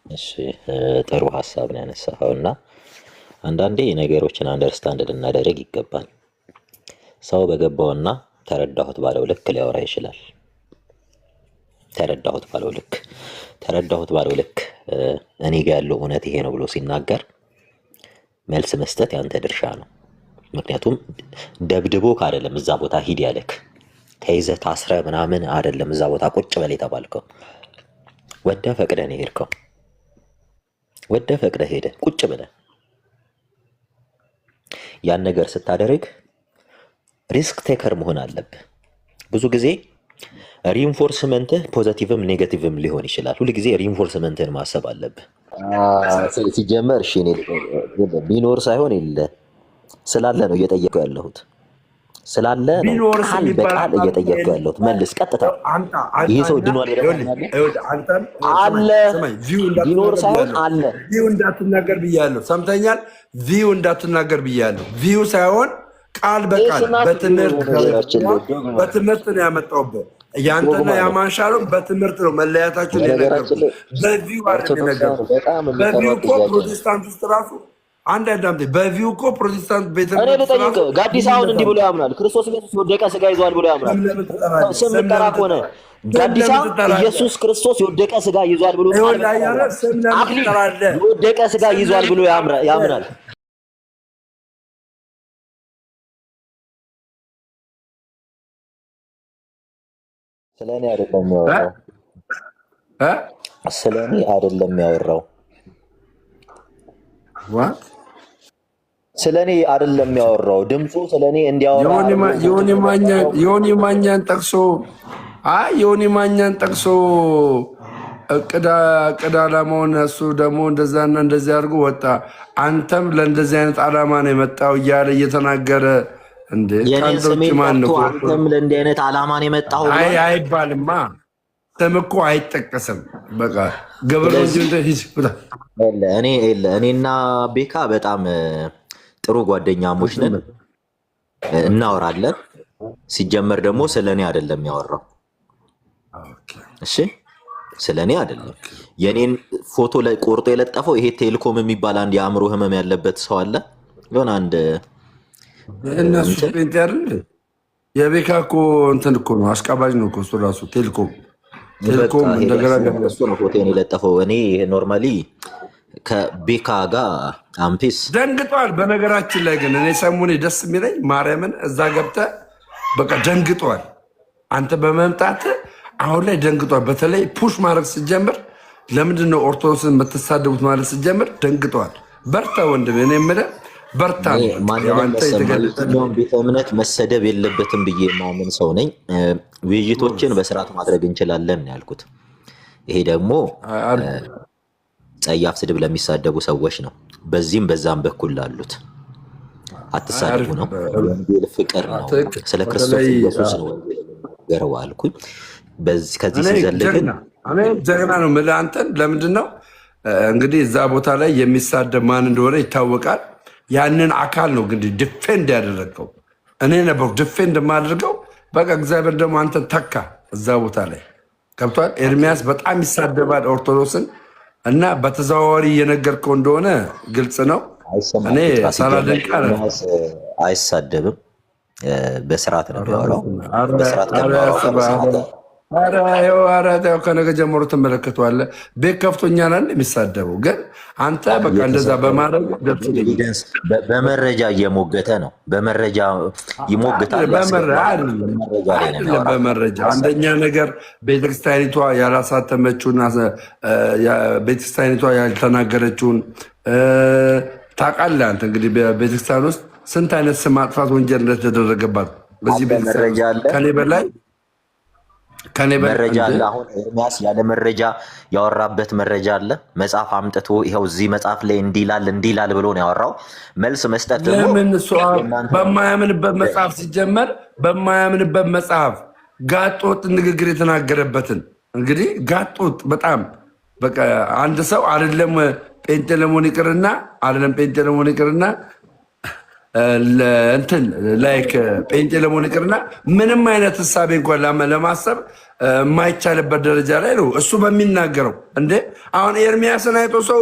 እሺ ጥሩ ሀሳብ ነው ያነሳኸው እና አንዳንዴ ነገሮችን አንደርስታንድ ልናደርግ ይገባል። ሰው በገባውና ተረዳሁት ባለው ልክ ሊያወራ ይችላል። ተረዳሁት ባለው ልክ እኔ ጋ ያለው እውነት ይሄ ነው ብሎ ሲናገር መልስ መስጠት ያንተ ድርሻ ነው። ምክንያቱም ደብድቦክ አይደለም እዛ ቦታ ሂድ ያለክ፣ ተይዘህ ታስረ ምናምን አይደለም እዛ ቦታ ቁጭ በል የተባልከው። ወደ ፈቅደህ ነው የሄድከው። ወደ ፈቅደህ ሄደ ቁጭ ብለህ ያን ነገር ስታደርግ ሪስክ ቴከር መሆን አለብህ። ብዙ ጊዜ ሪኢንፎርስመንትህ ፖዘቲቭም ኔጋቲቭም ሊሆን ይችላል። ሁል ጊዜ ሪኢንፎርስመንትህን ማሰብ አለብህ። ሲጀመር እሺ እኔ ቢኖር ሳይሆን የለ ስላለ ነው እየጠየቀው ያለሁት። ስላለ ነው ቃል በቃል እየጠየቀው ያለሁት። መልስ ቀጥታ። ይሄ ሰው ድኗል አለ ቢኖር ሳይሆን አለ። ቪው እንዳትናገር ብያለሁ። ሰምተኛል። ቪው እንዳትናገር ብያለሁ። ቪው ሳይሆን ቃል በቃል በትምህርት ነው ያመጣውበት። ያንተና ያማንሻለው በትምህርት ነው መለያታችሁ የነገርኩህ። በቪው አይደል የነገርኩህ። በቪው እኮ ፕሮቴስታንት ውስጥ ራሱ አንድ አዳምጤ በቪው እኮ ፕሮቴስታንት ቤተ እኔ ልጠይቅ። ጋዲስ አሁን እንዲህ ብሎ ያምናል። ክርስቶስ ኢየሱስ የወደቀ ስጋ ይዟል ብሎ ያምናል። ስም ጠራ ከሆነ ጋዲሳ ኢየሱስ ክርስቶስ የወደቀ ስጋ ይዟል ብሎ አክሊል የወደቀ ስጋ ይዟል ብሎ ያምናል። ስለኔ አይደለም ያወራው። ስለኔ አይደለም ያወራው። ስለኔ አይደለም ያወራው። ድምፁ ስለኔ እንዲያወራ ዮኒ ማኛን ጠቅሶ ዮኒ ማኛን ጠቅሶ እቅድ ዓላማውን እሱ ደግሞ እንደዛና እንደዚህ አድርጎ ወጣ። አንተም ለእንደዚህ አይነት ዓላማ ነው የመጣው እያለ እየተናገረ እንዴ አንተም ለእንዲህ አይነት ዓላማ ነው የመጣው አይባልማ። ስም እኮ አይጠቀስም። በቃ እኔና ቤካ በጣም ጥሩ ጓደኛሞች ነን፣ እናወራለን። ሲጀመር ደግሞ ስለኔ አይደለም ያወራው። እሺ ስለኔ አይደለም። የኔን ፎቶ ላይ ቆርጦ የለጠፈው ይሄ ቴሌኮም የሚባል አንድ የአእምሮ ህመም ያለበት ሰው አለ። የሆነ አንድ እነሱ ጴንጤ አይደል? የቤካ እኮ እንትን እኮ ነው፣ አሽቃባጭ ነው እኮ እሱ ራሱ። ቴሌኮም እንደገና እሱ ነው ፎቶን የለጠፈው። እኔ ኖርማሊ ከቤካ ጋር አምፒስ ደንግጧል። በነገራችን ላይ ግን እኔ ሰሙኔ ደስ የሚለኝ ማርያምን እዛ ገብተህ በቃ ደንግጧል። አንተ በመምጣት አሁን ላይ ደንግጧል። በተለይ ፑሽ ማድረግ ስጀምር ለምንድን ነው ኦርቶዶክስን የምትሳደቡት ማለት ስጀምር ደንግጧል። በርታ ወንድም፣ እኔ የምልህ በርታ። ማንኛውም ቤተ እምነት መሰደብ የለበትም ብዬ የማምን ሰው ነኝ። ውይይቶችን በስርዓት ማድረግ እንችላለን ያልኩት። ይሄ ደግሞ ጸያፍ ስድብ ለሚሳደቡ ሰዎች ነው። በዚህም በዛም በኩል ላሉት አትሳደቡ ነው። ወንጌል ፍቅር ነው። ስለ ክርስቶስ ኢየሱስ ነው ገረው አልኩኝ። ከዚህ ሲዘልግን ጀግና ነው የምልህ አንተን። ለምንድን ነው እንግዲህ እዛ ቦታ ላይ የሚሳደብ ማን እንደሆነ ይታወቃል። ያንን አካል ነው እንግዲህ ዲፌንድ ያደረገው። እኔ ነበርኩ ዲፌንድ የማደርገው። በቃ እግዚአብሔር ደግሞ አንተን ተካ እዛ ቦታ ላይ ገብቷል። ኤርሚያስ በጣም ይሳደባል ኦርቶዶክስን እና በተዘዋዋሪ እየነገርከው እንደሆነ ግልጽ ነው። እኔ ሳላደንቅ አይሳደብም፣ በስርዓት ነው የሚያወራው። ከነገ ጀምሮ ትመለከተዋለህ። ቤት ከፍቶኛል የሚሳደበው ግን አንተ በቃ እንደዛ በማድረግ በመረጃ እየሞገተ ነው። በመረጃ ይሞግታል። በመረጃ አንደኛ ነገር ቤተክርስቲያኒቷ ያላሳተመችውን ቤተክርስቲያኒቷ ያልተናገረችውን ታውቃለህ አንተ። እንግዲህ በቤተክርስቲያን ውስጥ ስንት አይነት ስም ማጥፋት ወንጀል እንደተደረገባት በዚህ ቤተክርስቲያን ከኔ መረጃ አለ። አሁን ኤርሚያስ ያለ መረጃ ያወራበት መረጃ አለ። መጽሐፍ አምጥቶ ይኸው እዚህ መጽሐፍ ላይ እንዲላል ብሎ ነው ያወራው። መልስ መስጠት ደግሞ በማያምንበት መጽሐፍ ሲጀመር በማያምንበት መጽሐፍ ጋጦጥ ንግግር የተናገረበትን እንግዲህ ጋጦጥ በጣም በቃ አንድ ሰው አይደለም ጴንጤ ለመሆን ይቅርና እንትን ላይክ ጴንጤ ለመሆን ይቅርና ምንም አይነት እሳቤ እንኳን ለማሰብ የማይቻልበት ደረጃ ላይ ነው እሱ በሚናገረው። እንዴ አሁን ኤርሚያስን አይቶ ሰው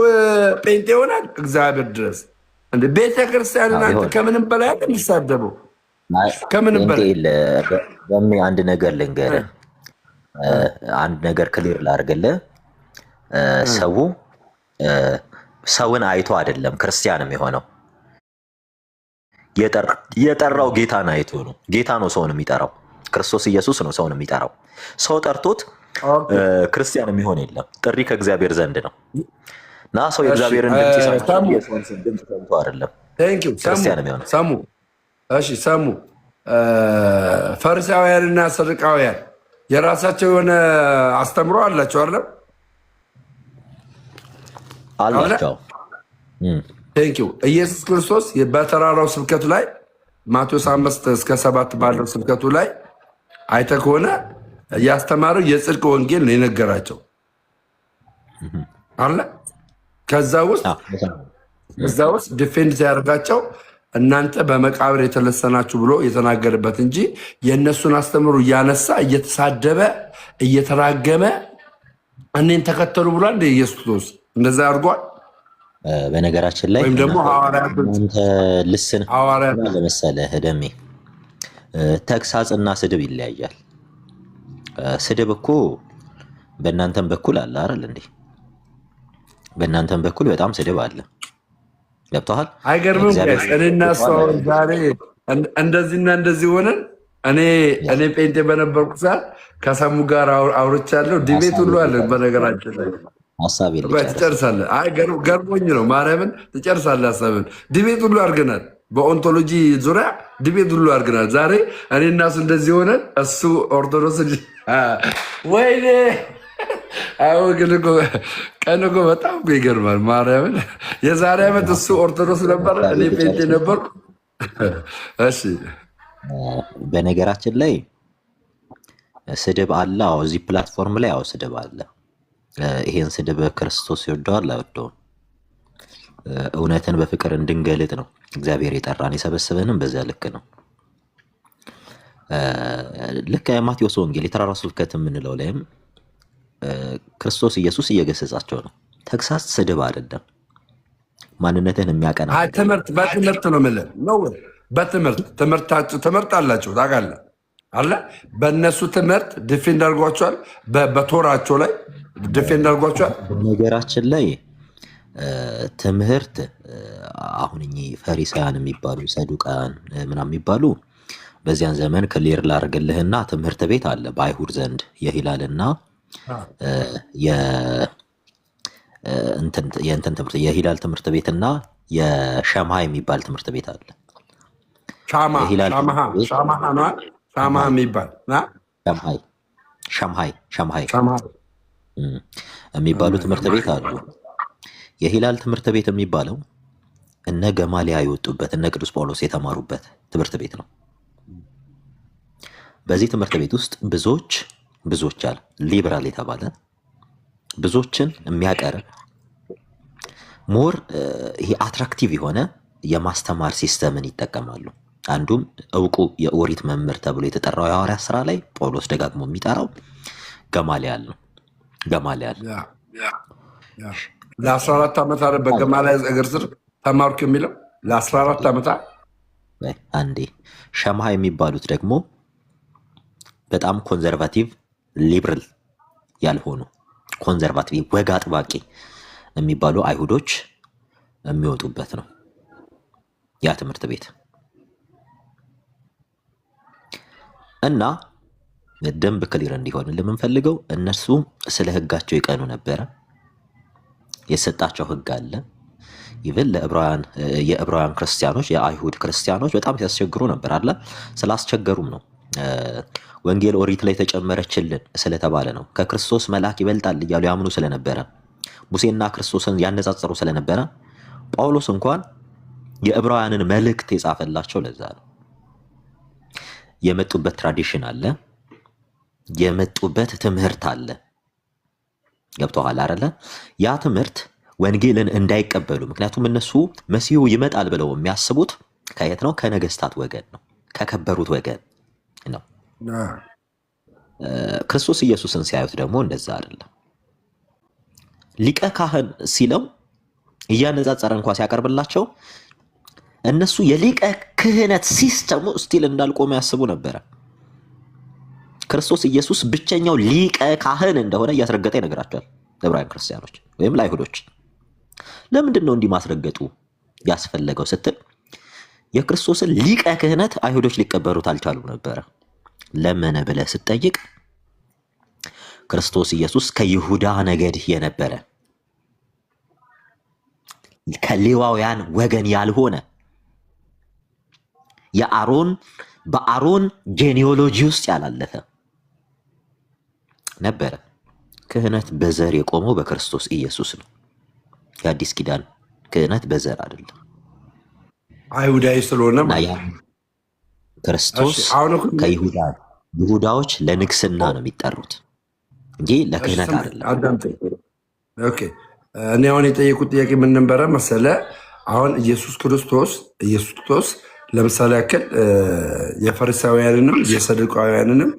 ጴንጤ ይሆናል? እግዚአብሔር ድረስ እንደ ቤተ ክርስቲያንን አንተ ከምንም በላይ የሚሳደበው ከምንም በላይ አንድ ነገር ልንገርህ፣ አንድ ነገር ክሊር ላድርግልህ። ሰውን አይቶ አይደለም ክርስቲያን የሚሆነው፣ የጠራው ጌታን አይቶ ነው። ጌታ ነው ሰውን የሚጠራው፣ ክርስቶስ ኢየሱስ ነው ሰውን የሚጠራው። ሰው ጠርቶት ክርስቲያን የሚሆን የለም። ጥሪ ከእግዚአብሔር ዘንድ ነው እና ሰው የእግዚአብሔርን ድምፅ ሰምቶ አይደለም ክርስቲያን የሚሆነው። ሰሙ ፈሪሳውያንና ሰዱቃውያን የራሳቸው የሆነ አስተምሮ አላቸው አይደለም? አላቸው። ኢየሱስ ክርስቶስ በተራራው ስብከቱ ላይ ማቴዎስ 5-7 ባለው ስብከቱ ላይ አይተህ ከሆነ ያስተማረው የጽድቅ ወንጌል ነው የነገራቸው አለ። ከዛ ውስጥ ዲፌንድ ሲያደርጋቸው እናንተ በመቃብር የተለሰናችሁ ብሎ የተናገረበት እንጂ የእነሱን አስተምሮ እያነሳ እየተሳደበ እየተራገመ እኔን ተከተሉ ብሏል። እንደ ኢየሱስ ክርስቶስ እንደዛ አድርጓል። በነገራችን ላይ ወይም ደግሞ ልስን ለመሰለህ ደሜ ተግሳጽና ስድብ ይለያያል። ስድብ እኮ በእናንተም በኩል አለ አይደል እንዴ? በእናንተም በኩል በጣም ስድብ አለ። ገብቶሃል? አይገርምም? እኔና እሱ ዛሬ እንደዚህና እንደዚህ ሆነን እኔ ጴንጤ በነበርኩ ሰዓት ከሰሙ ጋር አውርቻለሁ። ዲቤት ሁሉ አለ። በነገራችን ላይ ሀሳብ ትጨርሳለህ። ገርሞኝ ነው ማርያምን፣ ትጨርሳለህ ሀሳብን። ዲቤት ሁሉ አድርገናል። በኦንቶሎጂ ዙሪያ ዲቤት ሁሉ አድርገናል። ዛሬ እኔ እና እሱ እንደዚህ ሆነን እሱ ኦርቶዶክስ ወይኔ ግን ቀን እኮ በጣም ይገርማል። ማርያምን የዛሬ ዓመት እሱ ኦርቶዶክስ ነበር፣ እኔ ጴንጤ ነበርኩ። እሺ በነገራችን ላይ ስድብ አለ። እዚህ ፕላትፎርም ላይ ስድብ አለ። ይሄን ስድብ ክርስቶስ ይወደዋል አይወደውም? እውነትን በፍቅር እንድንገልጥ ነው እግዚአብሔር የጠራን፣ የሰበሰበንም በዚያ ልክ ነው። ልክ የማቴዎስ ወንጌል የተራራው ስብከት የምንለው ላይም ክርስቶስ ኢየሱስ እየገሰጻቸው ነው። ተግሳጽ ስድብ አይደለም፣ ማንነትን የሚያቀና በትምህርት ነው የምልህ ነው። ትምህርት አላቸው ታውቃለህ አለ። በእነሱ ትምህርት ዲፌንድ አድርጓቸዋል። በቶራቸው ላይ ዲፌንድ አድርጓቸዋል። በነገራችን ላይ ትምህርት አሁን እኚህ ፈሪሳውያን የሚባሉ ሰዱቃን ምናምን የሚባሉ በዚያን ዘመን ክሊር ላርግልህና ትምህርት ቤት አለ በአይሁድ ዘንድ የሂላልና የእንትን ትምህርት የሂላል ትምህርት ቤትና የሸምሃ የሚባል ትምህርት ቤት አለ። ሻምሃ የሚባል ሸምሃይ የሚባሉ ትምህርት ቤት አሉ። የሂላል ትምህርት ቤት የሚባለው እነ ገማሊያ የወጡበት እነ ቅዱስ ጳውሎስ የተማሩበት ትምህርት ቤት ነው። በዚህ ትምህርት ቤት ውስጥ ብዙዎች አለ ሊበራል የተባለ ብዙዎችን የሚያቀርብ ሞር ይሄ አትራክቲቭ የሆነ የማስተማር ሲስተምን ይጠቀማሉ። አንዱም እውቁ የኦሪት መምህር ተብሎ የተጠራው የሐዋርያት ሥራ ላይ ጳውሎስ ደጋግሞ የሚጠራው ገማሊያል ነው። ገማሊያል ለ14 ዓመት አለ በገማሊያል እግር ስር ተማርኩ የሚለው ለ14 ዓመታት። አንዴ ሸምሃ የሚባሉት ደግሞ በጣም ኮንዘርቫቲቭ ሊብራል ያልሆኑ ኮንዘርቫቲቭ ወግ አጥባቂ የሚባሉ አይሁዶች የሚወጡበት ነው ያ ትምህርት ቤት። እና ደንብ ክሊር እንዲሆን ለምንፈልገው እነሱ ስለ ህጋቸው ይቀኑ ነበረ። የሰጣቸው ህግ አለ። ይብል የዕብራውያን ክርስቲያኖች የአይሁድ ክርስቲያኖች በጣም ሲያስቸግሩ ነበር አለ። ስላስቸገሩም ነው ወንጌል ኦሪት ላይ ተጨመረችልን ስለተባለ ነው። ከክርስቶስ መልአክ ይበልጣል እያሉ ያምኑ ስለነበረ ሙሴና ክርስቶስን ያነጻጸሩ ስለነበረ ጳውሎስ እንኳን የዕብራውያንን መልእክት የጻፈላቸው ለዛ ነው። የመጡበት ትራዲሽን አለ፣ የመጡበት ትምህርት አለ። ገብቶሃል አይደለ? ያ ትምህርት ወንጌልን እንዳይቀበሉ፣ ምክንያቱም እነሱ መሲሁ ይመጣል ብለው የሚያስቡት ከየት ነው? ከነገስታት ወገን ነው፣ ከከበሩት ወገን ነው። ክርስቶስ ኢየሱስን ሲያዩት ደግሞ እንደዛ አይደለም። ሊቀ ካህን ሲለው እያነጻጸረ እንኳ ሲያቀርብላቸው እነሱ የሊቀ ክህነት ሲስተሙ ስቲል እንዳልቆመ ያስቡ ነበረ። ክርስቶስ ኢየሱስ ብቸኛው ሊቀ ካህን እንደሆነ እያስረገጠ ይነግራቸዋል ለዕብራውያን ክርስቲያኖች ወይም ለአይሁዶች። ለምንድን ነው እንዲህ ማስረገጡ ያስፈለገው ስትል የክርስቶስን ሊቀ ክህነት አይሁዶች ሊቀበሉት አልቻሉም ነበረ። ለምን ብለህ ስትጠይቅ ክርስቶስ ኢየሱስ ከይሁዳ ነገድ የነበረ ከሌዋውያን ወገን ያልሆነ በአሮን ጄኔኦሎጂ ውስጥ ያላለፈ ነበረ። ክህነት በዘር የቆመው በክርስቶስ ኢየሱስ ነው። የአዲስ ኪዳን ክህነት በዘር አይደለም፣ አይሁዳዊ ስለሆነ ክርስቶስ ይሁዳዎች ለንግስና ነው የሚጠሩት እንጂ ለክህነት አይደለም። እኔ አሁን የጠየቁት ጥያቄ ምን ነበረ መሰለ? አሁን ኢየሱስ ክርስቶስ ለምሳሌ ያክል የፈሪሳውያንንም የሰዱቃውያንንም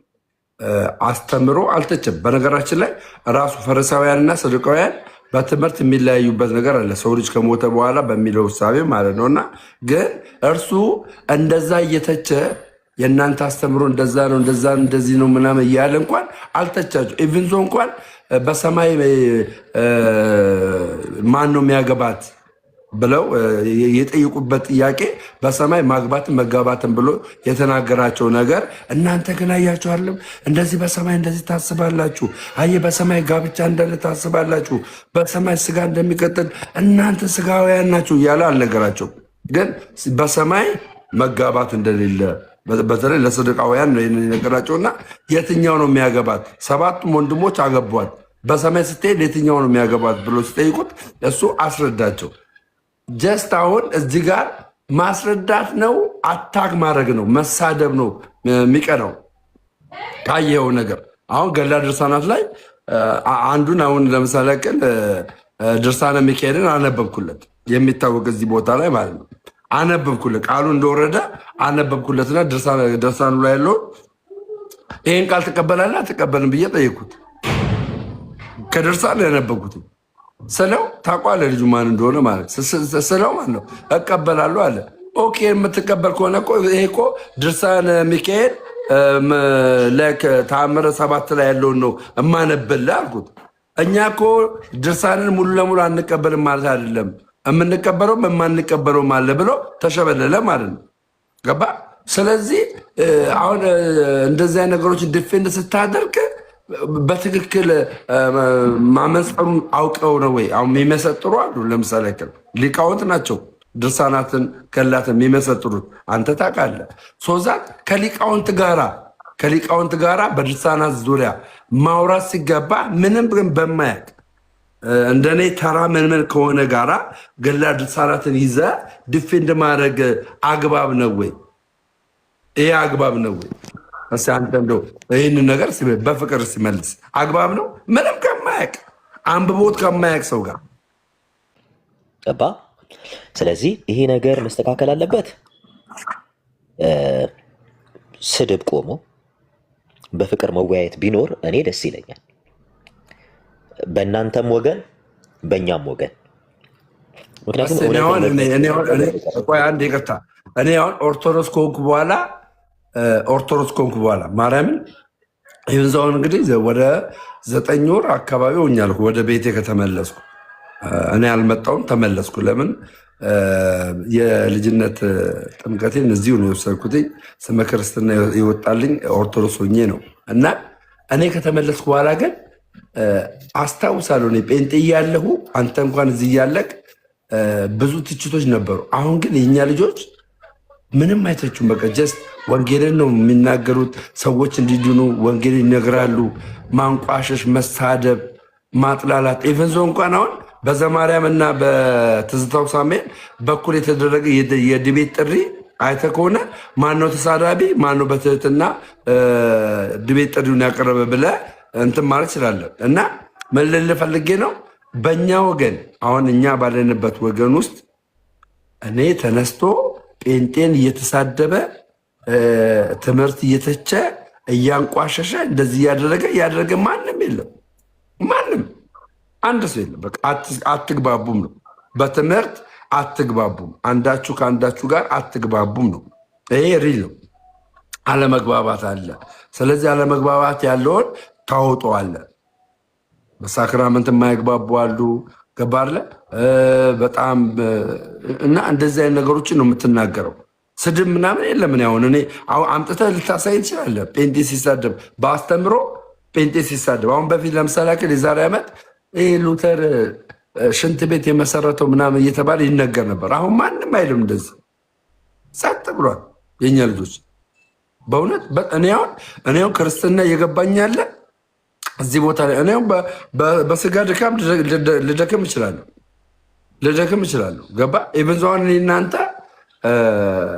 አስተምሮ አልተቸም። በነገራችን ላይ ራሱ ፈሪሳውያንና ሰዱቃውያን በትምህርት የሚለያዩበት ነገር አለ፣ ሰው ልጅ ከሞተ በኋላ በሚለው እሳቤ ማለት ነው። እና ግን እርሱ እንደዛ እየተቸ የእናንተ አስተምሮ እንደዛ ነው እንደዚህ ነው ምናምን እያለ እንኳን አልተቻቸው። ኢቭን ዞ እንኳን በሰማይ ማን ነው የሚያገባት ብለው የጠየቁበት ጥያቄ በሰማይ ማግባትን መጋባትን ብሎ የተናገራቸው ነገር እናንተ ግን አያችኋልም፣ እንደዚህ በሰማይ እንደዚህ ታስባላችሁ፣ አየ በሰማይ ጋብቻ እንዳለ ታስባላችሁ፣ በሰማይ ስጋ እንደሚቀጥል እናንተ ስጋውያን ናችሁ እያለ አልነገራቸው። ግን በሰማይ መጋባት እንደሌለ በተለይ ለሰዱቃውያን ነው የነገራቸውና የትኛው ነው የሚያገባት? ሰባቱም ወንድሞች አገቧት፣ በሰማይ ስትሄድ የትኛው ነው የሚያገባት ብሎ ሲጠይቁት እሱ አስረዳቸው። ጀስት አሁን እዚህ ጋር ማስረዳት ነው፣ አታክ ማድረግ ነው፣ መሳደብ ነው የሚቀረው ካየኸው ነገር። አሁን ገላ ድርሳናት ላይ አንዱን አሁን ለምሳሌ ቅን ድርሳነ ሚካኤልን አነበብኩለት፣ የሚታወቅ እዚህ ቦታ ላይ ማለት ነው። አነበብኩለት፣ ቃሉ እንደወረደ አነበብኩለትና ድርሳኑ ላይ ያለው ይህን ቃል ትቀበላለህ አትቀበልም ብዬ ጠየኩት። ከድርሳን ያነበብኩት ስለው ታውቋለህ ልጁ ማን እንደሆነ ማለት ስለው ማለት ነው እቀበላለሁ አለ። ኦኬ የምትቀበል ከሆነ ይሄ እኮ ድርሳነ ሚካኤል ተአምረ 7 ላይ ያለውን ነው እማነብልህ አልኩት። እኛ እኮ ድርሳንን ሙሉ ለሙሉ አንቀበልም ማለት አይደለም፣ የምንቀበለውም የማንቀበለውም አለ ብሎ ተሸበለለ ማለት ነው። ገባ? ስለዚህ አሁን እንደዚያ ነገሮችን ዲፌንድ ስታደርግ በትክክል ማመንጸሩን አውቀው ነው ወይ? አሁን የሚመሰጥሩ አሉ። ለምሳሌ ሊቃውንት ናቸው ድርሳናትን ገላትን የሚመሰጥሩት፣ አንተ ታውቃለህ። ሶዛት ከሊቃውንት ጋራ በድርሳናት ዙሪያ ማውራት ሲገባ ምንም ግን በማያውቅ እንደኔ ተራ ምንምን ከሆነ ጋራ ገላ ድርሳናትን ይዘ ዲፌንድ ማድረግ አግባብ ነው ወይ? ይሄ አግባብ ነው ወይ? እሺ አንተ እንደው ይህንን ነገር በፍቅር ሲመልስ አግባብ ነው? ምንም ከማያውቅ አንብቦት ከማያውቅ ሰው ጋር ገባ። ስለዚህ ይሄ ነገር መስተካከል አለበት። ስድብ ቆሞ በፍቅር መወያየት ቢኖር እኔ ደስ ይለኛል። በእናንተም ወገን በእኛም ወገን። ምክንያቱም አንድ ይቅርታ፣ እኔ አሁን ኦርቶዶክስ ከሆንኩ በኋላ ማርያምን ይብዛውን እንግዲህ ወደ 9 ወር አካባቢ ሆኛለሁ ወደ ቤቴ ከተመለስኩ። እኔ አልመጣሁም ተመለስኩ። ለምን የልጅነት ጥምቀቴን እዚሁ ነው የወሰድኩት። ስመ ክርስትና ይወጣልኝ ኦርቶዶክስ ሆኜ ነው። እና እኔ ከተመለስኩ በኋላ ግን አስታውሳለሁ እኔ ጴንጤ እያለሁ አንተ እንኳን እዚህ እያለቅ ብዙ ትችቶች ነበሩ። አሁን ግን የኛ ልጆች ምንም አይተቹም። በቃ ጀስት ወንጌልን ነው የሚናገሩት። ሰዎች እንዲድኑ ወንጌልን ይነግራሉ። ማንቋሸሽ፣ መሳደብ፣ ማጥላላት ኢቨንዞ እንኳን አሁን በዘማርያም እና በትዝታው ሳሙኤል በኩል የተደረገ የድቤት ጥሪ አይተህ ከሆነ ማነው ተሳዳቢ ማነው በትህትና ድቤት ጥሪውን ያቀረበ ብለህ እንትን ማለት ይችላለን። እና ምን ልልህ ፈልጌ ነው በእኛ ወገን አሁን እኛ ባለንበት ወገን ውስጥ እኔ ተነስቶ ጴንጤን እየተሳደበ ትምህርት እየተቸ እያንቋሸሸ እንደዚህ እያደረገ ማንም የለም። ማንም አንድ ሰው የለም። በቃ አትግባቡም ነው። በትምህርት አትግባቡም፣ አንዳችሁ ከአንዳችሁ ጋር አትግባቡም ነው። ይሄ ሪል ነው። አለመግባባት አለ። ስለዚህ አለመግባባት ያለውን ታወጠዋለ። በሳክራመንት የማይግባቡ አሉ። ገባለ በጣም እና እንደዚህ አይነት ነገሮችን ነው የምትናገረው። ስድብ ምናምን የለም። አሁን እኔ አምጥተህ ልታሳይ ትችላለህ። ጴንጤ ሲሳደብ በአስተምሮ ጴንጤ ሲሳደብ አሁን በፊት ለምሳሌ ያክል የዛሬ ዓመት ይህ ሉተር ሽንት ቤት የመሰረተው ምናምን እየተባለ ይነገር ነበር። አሁን ማንም አይልም። እንደዚህ ጸጥ ብሏል የኛ ልጆች። በእውነት እኔ አሁን ክርስትና እየገባኝ ያለ እዚህ ቦታ ላይ እኔ በስጋ ድካም ልደክም እችላለሁ። ገባ ኢቨንዛን እናንተ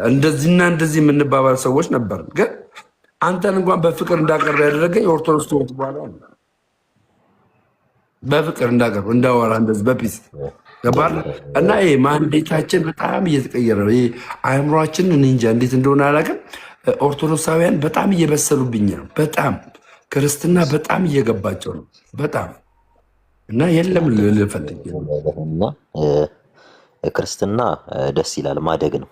እንደዚህና እንደዚህ የምንባባል ሰዎች ነበር። ግን አንተን እንኳን በፍቅር እንዳቀርብ ያደረገኝ ኦርቶዶክስ ተወት በኋላ በፍቅር እንዳቀርብ እንዳወራ እንደዚህ በፒስ ገባር እና ይሄ ማንዴታችን በጣም እየተቀየረ ነው። ይሄ አእምሯችን እንጃ እንዴት እንደሆነ አላውቅም። ኦርቶዶክሳውያን በጣም እየበሰሉብኝ ነው። በጣም ክርስትና በጣም እየገባቸው ነው። በጣም እና የለም ልፈልግ እና ክርስትና ደስ ይላል። ማደግ ነው።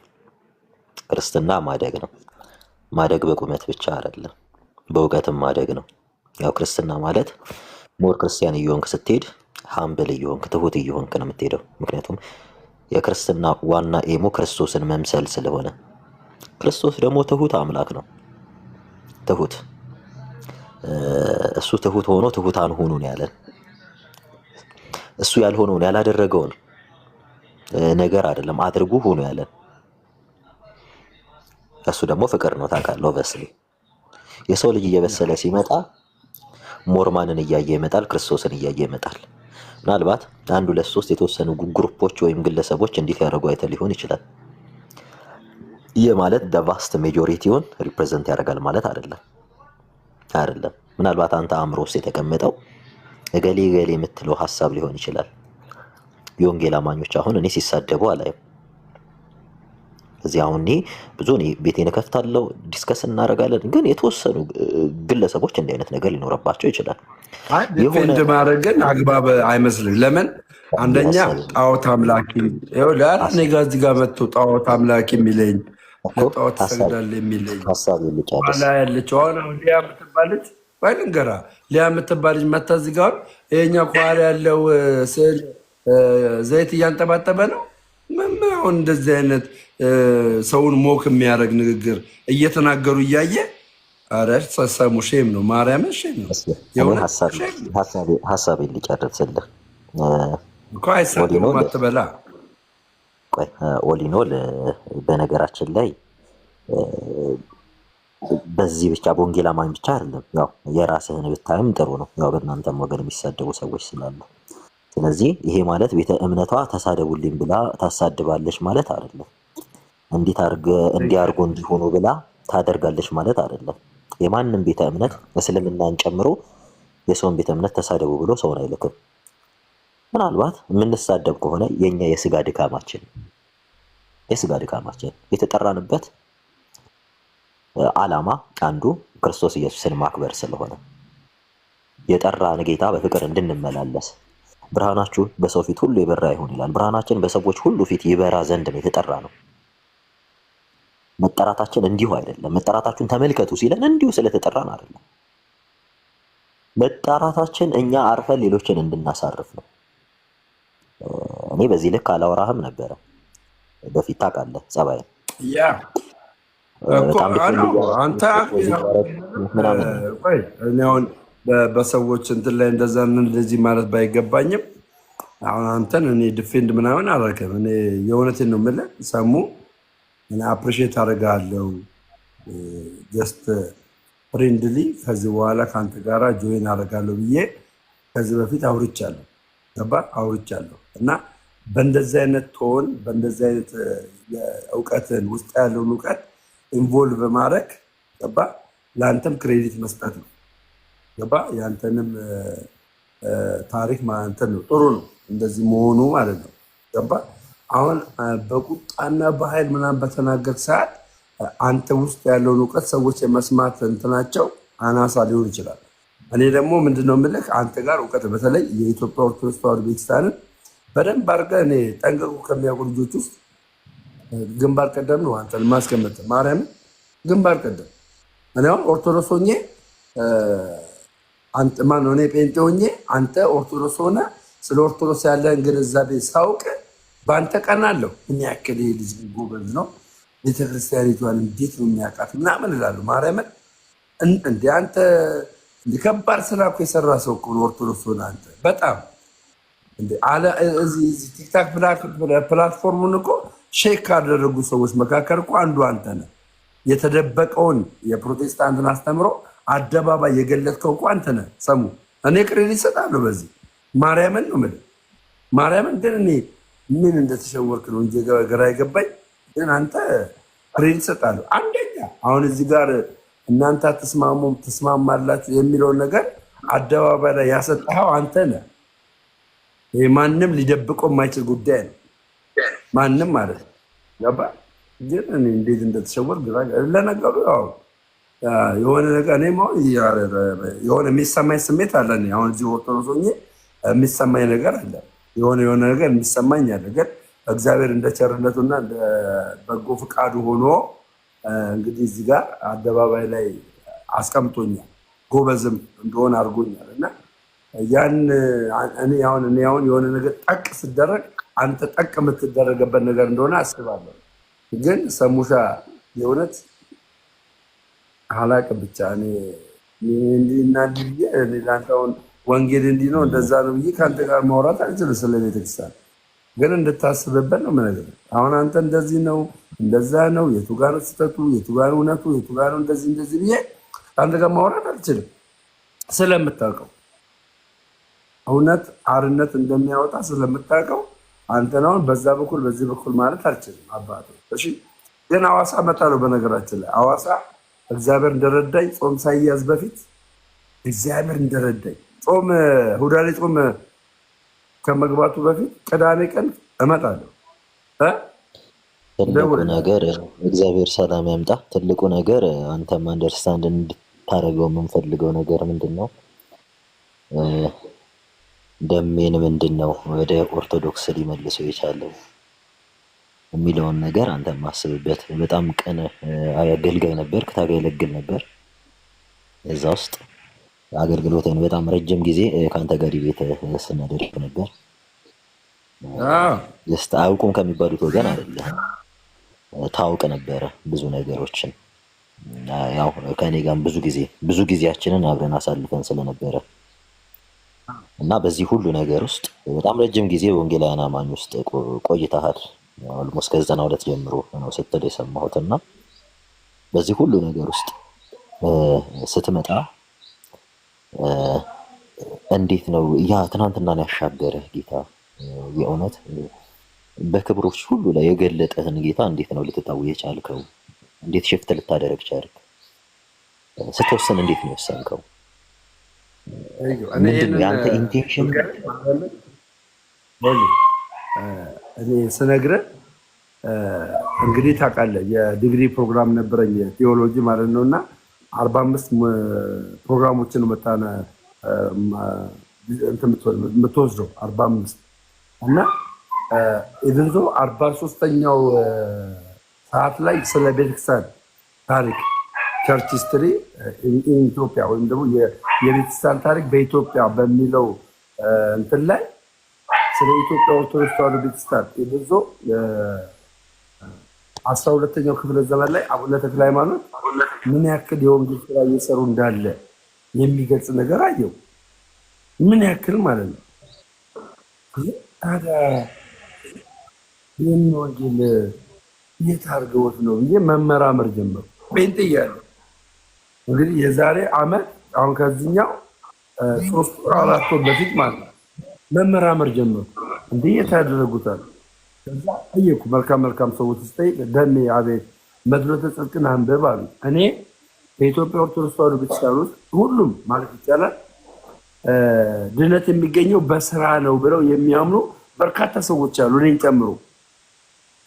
ክርስትና ማደግ ነው። ማደግ በቁመት ብቻ አይደለም፣ በእውቀትም ማደግ ነው። ያው ክርስትና ማለት ሞር ክርስቲያን እየሆንክ ስትሄድ ሀምብል እየሆንክ ትሁት እየሆንክ ነው የምትሄደው። ምክንያቱም የክርስትና ዋና ኤሞ ክርስቶስን መምሰል ስለሆነ፣ ክርስቶስ ደግሞ ትሁት አምላክ ነው። ትሁት እሱ ትሁት ሆኖ ትሁታን ሁኑ ነው ያለን። እሱ ያልሆነውን ያላደረገውን ነገር አይደለም አድርጉ ሁኑ ያለን። እሱ ደግሞ ፍቅር ነው። ታውቃለህ በስል የሰው ልጅ እየበሰለ ሲመጣ ሞርማንን እያየ ይመጣል፣ ክርስቶስን እያየ ይመጣል። ምናልባት አንድ ሁለት ሶስት የተወሰኑ ግሩፖች ወይም ግለሰቦች እንዲህ ያደርጉ አይተህ ሊሆን ይችላል። ይህ ማለት ቫስት ሜጆሪቲውን ሪፕሬዘንት ያደርጋል ማለት አይደለም። ምናልባት አንተ አእምሮ ውስጥ የተቀመጠው እገሌ የምትለው ሀሳብ ሊሆን ይችላል። የወንጌል አማኞች አሁን እኔ ሲሳደቡ አላየም። እዚህ አሁን ብዙ ቤቴን እከፍታለሁ፣ ዲስከስ እናደርጋለን። ግን የተወሰኑ ግለሰቦች እንዲህ አይነት ነገር ሊኖረባቸው ይችላል። ዲፌንድ ማድረግ ግን አግባብ አይመስልም። ለምን አንደኛ ጣዖት አምላኪ እኔ ጋ እዚህ ጋር መጥቶ ጣዖት አምላኪ የሚለኝ ጣዖት ትሰግዳለህ የሚለኝ ኋላ ያለችው አሁን ሊያ የምትባለች ወይ ልንገራ፣ ሊያ የምትባለች መታ እዚህ ጋር ይሄኛ ከኋላ ያለው ስዕል ዘይት እያንጠባጠበ ነው። ምን አሁን እንደዚህ አይነት ሰውን ሞክ የሚያደርግ ንግግር እየተናገሩ እያየ አረሽ ሰሰሙ ሼም ነው። ማርያም ሼም ነው። ሀሳቤን ሊጨርስልህ እኮ አይሳደሙ አትበላ። ኦሊኖል በነገራችን ላይ በዚህ ብቻ በወንጌል አማኝ ብቻ አይደለም። ያው የራስህን ብታይም ጥሩ ነው። ያው በእናንተም ወገን የሚሳደቡ ሰዎች ስላሉ፣ ስለዚህ ይሄ ማለት ቤተ እምነቷ ተሳደቡልኝ ብላ ታሳድባለች ማለት አይደለም። እንዲያርጉ እንዲሆኑ ብላ ታደርጋለች ማለት አይደለም። የማንም ቤተ እምነት እስልምናን ጨምሮ የሰውን ቤተ እምነት ተሳደቡ ብሎ ሰውን አይልክም። ምናልባት የምንሳደብ ከሆነ የኛ የስጋ ድካማችን የተጠራንበት ዓላማ አንዱ ክርስቶስ ኢየሱስን ማክበር ስለሆነ የጠራን ጌታ በፍቅር እንድንመላለስ ብርሃናችሁ በሰው ፊት ሁሉ የበራ ይሁን ይላል። ብርሃናችን በሰዎች ሁሉ ፊት ይበራ ዘንድ ነው የተጠራ ነው። መጠራታችን እንዲሁ አይደለም። መጠራታችሁን ተመልከቱ ሲለን እንዲሁ ስለተጠራን አይደለም። መጠራታችን እኛ አርፈን ሌሎችን እንድናሳርፍ ነው። እኔ በዚህ ልክ አላወራህም ነበረ በፊት ታውቃለህ ጸባይ አሁን በሰዎች እንትን ላይ እንደዛ እንደዚህ ማለት ባይገባኝም አሁን አንተን እኔ ዲፌንድ ምናምን አላልክም። እኔ የእውነቴን ነው የምልህ። ሰሙ እኔ አፕሪሺየት አደርጋለሁ። ጀስት ፍሬንድሊ ከዚህ በኋላ ከአንተ ጋራ ጆይን አደርጋለሁ ብዬ ከዚህ በፊት አውርቻለሁ እና በእንደዚህ አይነት ቶን በእንደዚህ አይነት እውቀትን ውስጥ ያለውን እውቀት ኢንቮልቭ ማድረግ ገባ፣ ለአንተም ክሬዲት መስጠት ነው ገባ። የአንተንም ታሪክ ማንተን ነው ጥሩ ነው እንደዚህ መሆኑ ማለት ነው ገባ። አሁን በቁጣና በኃይል ምናምን በተናገር ሰዓት አንተ ውስጥ ያለውን እውቀት ሰዎች የመስማት እንትናቸው አናሳ ሊሆን ይችላል። እኔ ደግሞ ምንድነው የምልህ አንተ ጋር እውቀት በተለይ የኢትዮጵያ ኦርቶዶክስ ተዋሕዶ ቤተክርስቲያንን በደንብ አድርገህ እኔ ጠንቅቁ ከሚያውቁ ልጆች ውስጥ ግንባር ቀደም ነው አንተን ማስቀመጥ ማርያምን ግንባር ቀደም። እኔ አሁን ኦርቶዶክስ ሆኜ አንተ ማን ሆነ ጴንጤ ሆኜ አንተ ኦርቶዶክስ ሆነ ስለ ኦርቶዶክስ ያለህን ግንዛቤ ሳውቅ በአንተ ቀናለሁ። ምን ያክል ልጅ ጎበዝ ነው፣ ቤተክርስቲያኒቷን እንዴት ነው የሚያውቃት ምናምን እላለሁ። ማርያምን እንደ አንተ ከባድ ስራ እኮ የሰራ ሰው እኮ ኦርቶዶክስ ሆነ አንተ በጣም እዚህ ቲክታክ ፕላትፎርሙን እኮ ሼክ ካደረጉ ሰዎች መካከል እኮ አንዱ አንተ ነህ። የተደበቀውን የፕሮቴስታንትን አስተምሮ አደባባይ የገለጥከው እኮ አንተ ነህ። ሰሙ እኔ ክሬዲት እሰጣለሁ በዚህ ማርያምን ነው የምልህ። ማርያምን ግን እኔ ምን እንደተሸወርክ ነው እንጂ ግራ የገባኝ። ግን አንተ ክሬዲት እሰጣለሁ። አንደኛ አሁን እዚህ ጋር እናንተ አትስማሙም ትስማማላችሁ የሚለውን ነገር አደባባይ ላይ ያሰጣኸው አንተ ነህ። ይሄ ማንም ሊደብቀው የማይችል ጉዳይ ነው። ማንም ማለት ነው። ገባ? ግን እኔ እንዴት እንደተሸወር ግራ ለነገሩ ያው የሆነ ነገር እኔም አሁን የሆነ የሚሰማኝ ስሜት አለ። አሁን እዚህ ኦርቶዶክስ ሆኜ የሚሰማኝ ነገር አለ። የሆነ ነገር የሚሰማኝ አለ። ግን እግዚአብሔር እንደ ቸርነቱና እንደ በጎ ፍቃዱ ሆኖ እንግዲህ እዚህ ጋር አደባባይ ላይ አስቀምጦኛል። ጎበዝም እንደሆነ አድርጎኛል። እና ያን እኔ አሁን የሆነ ነገር ጠቅ ስደረግ አንተ ጠቅ የምትደረገበት ነገር እንደሆነ አስባለሁ። ግን ሰሙሻ የእውነት አላቅም ብቻ እኔ እንዲና ለአንተ አሁን ወንጌል እንዲህ ነው እንደዛ ነው ብዬ ከአንተ ጋር ማውራት አልችልም ስለ ቤተክርስቲያን። ግን እንድታስብበት ነው የምነግርህ። አሁን አንተ እንደዚህ ነው እንደዛ ነው የቱ ጋር ነው ስህተቱ የቱ ጋር ነው እውነቱ የቱ ጋር ነው እንደዚህ ብዬ ከአንተ ጋር ማውራት አልችልም ስለምታውቀው እውነት አርነት እንደሚያወጣ ስለምታውቀው አንተን አሁን በዛ በኩል በዚህ በኩል ማለት አልችልም አባቴ። እሺ ግን ሐዋሳ እመጣለሁ። በነገራችን ላይ ሐዋሳ እግዚአብሔር እንደረዳኝ ጾም ሳይያዝ በፊት እግዚአብሔር እንደረዳኝ ጾም ሁዳዴ ጾም ከመግባቱ በፊት ቅዳሜ ቀን እመጣለሁ። ትልቁ ነገር እግዚአብሔር ሰላም ያምጣ። ትልቁ ነገር አንተም አንደርስታንድ እንድታደርገው የምንፈልገው ነገር ምንድን ነው? ደሜን ምንድን ነው ወደ ኦርቶዶክስ ሊመልሰው የቻለው የሚለውን ነገር አንተ ማስብበት። በጣም ቅን አገልጋይ ነበር፣ ታገለግል ነበር። እዛ ውስጥ አገልግሎትን በጣም ረጅም ጊዜ ከአንተ ጋር ቤት ስናደርግ ነበር። አውቁም ከሚባሉት ወገን አይደለም፣ ታውቅ ነበረ ብዙ ነገሮችን። ያው ከእኔ ጋርም ብዙ ጊዜያችንን አብረን አሳልፈን ስለነበረ እና በዚህ ሁሉ ነገር ውስጥ በጣም ረጅም ጊዜ ወንጌላውያን አማኝ ውስጥ ቆይተሃል። ኦልሞስት ከ92 ጀምሮ ነው ስትል የሰማሁት። እና በዚህ ሁሉ ነገር ውስጥ ስትመጣ እንዴት ነው ያ ትናንትናን ያሻገረ ጌታ የእውነት በክብሮች ሁሉ ላይ የገለጠህን ጌታ እንዴት ነው ልትታው የቻልከው? እንዴት ሽፍት ልታደረግ ቻልክ? ስትወሰን እንዴት ነው የወሰንከው? ምንድነው የአንተ ኢንቴንሽን? እኔ ስነግርህ እንግዲህ ታውቃለህ የዲግሪ ፕሮግራም ነበረኝ ቴዎሎጂ ማለት ነው። እና 45 ፕሮግራሞችን የምትወስደው 45 እና ኢቨንዞ 43ኛው ሰዓት ላይ ስለ ቤተክርስቲያን ታሪክ ቸርች ሂስትሪ ኢትዮጵያ ወይም ደግሞ የቤተክርስቲያን ታሪክ በኢትዮጵያ በሚለው እንትን ላይ ስለ ኢትዮጵያ ኦርቶዶክስ ተዋሕዶ ቤተክርስቲያን ኢቨንዞ 12ኛው ክፍለ ዘመን ላይ አቡነ ተክለ ሃይማኖት ምን ያክል የወንጌል ስራ እየሰሩ እንዳለ የሚገልጽ ነገር አየው። ምን ያክል ማለት ነው። ታዲያ ይህን ወንጌል የት አድርገውት ነው ብዬ መመራመር ጀመሩ። ጴንጤ እያለሁ እንግዲህ የዛሬ ዓመት አሁን ከዚህኛው 3 ወር 4 ወር በፊት ማለት ነው መመራመር ጀመሩ። እንዲህ የት ያደረጉታል? ከዛ ጠየኩ። መልካም ሰዎች ስጠይቅ ደሜ አቤት መድሎተ ጽድቅን አንብብ አሉ። እኔ በኢትዮጵያ ኦርቶዶክስ ተዋሕዶ ቤተክርስቲያን ውስጥ ሁሉም ማለት ይቻላል ድነት የሚገኘው በስራ ነው ብለው የሚያምኑ በርካታ ሰዎች አሉ፣ እኔን ጨምሮ።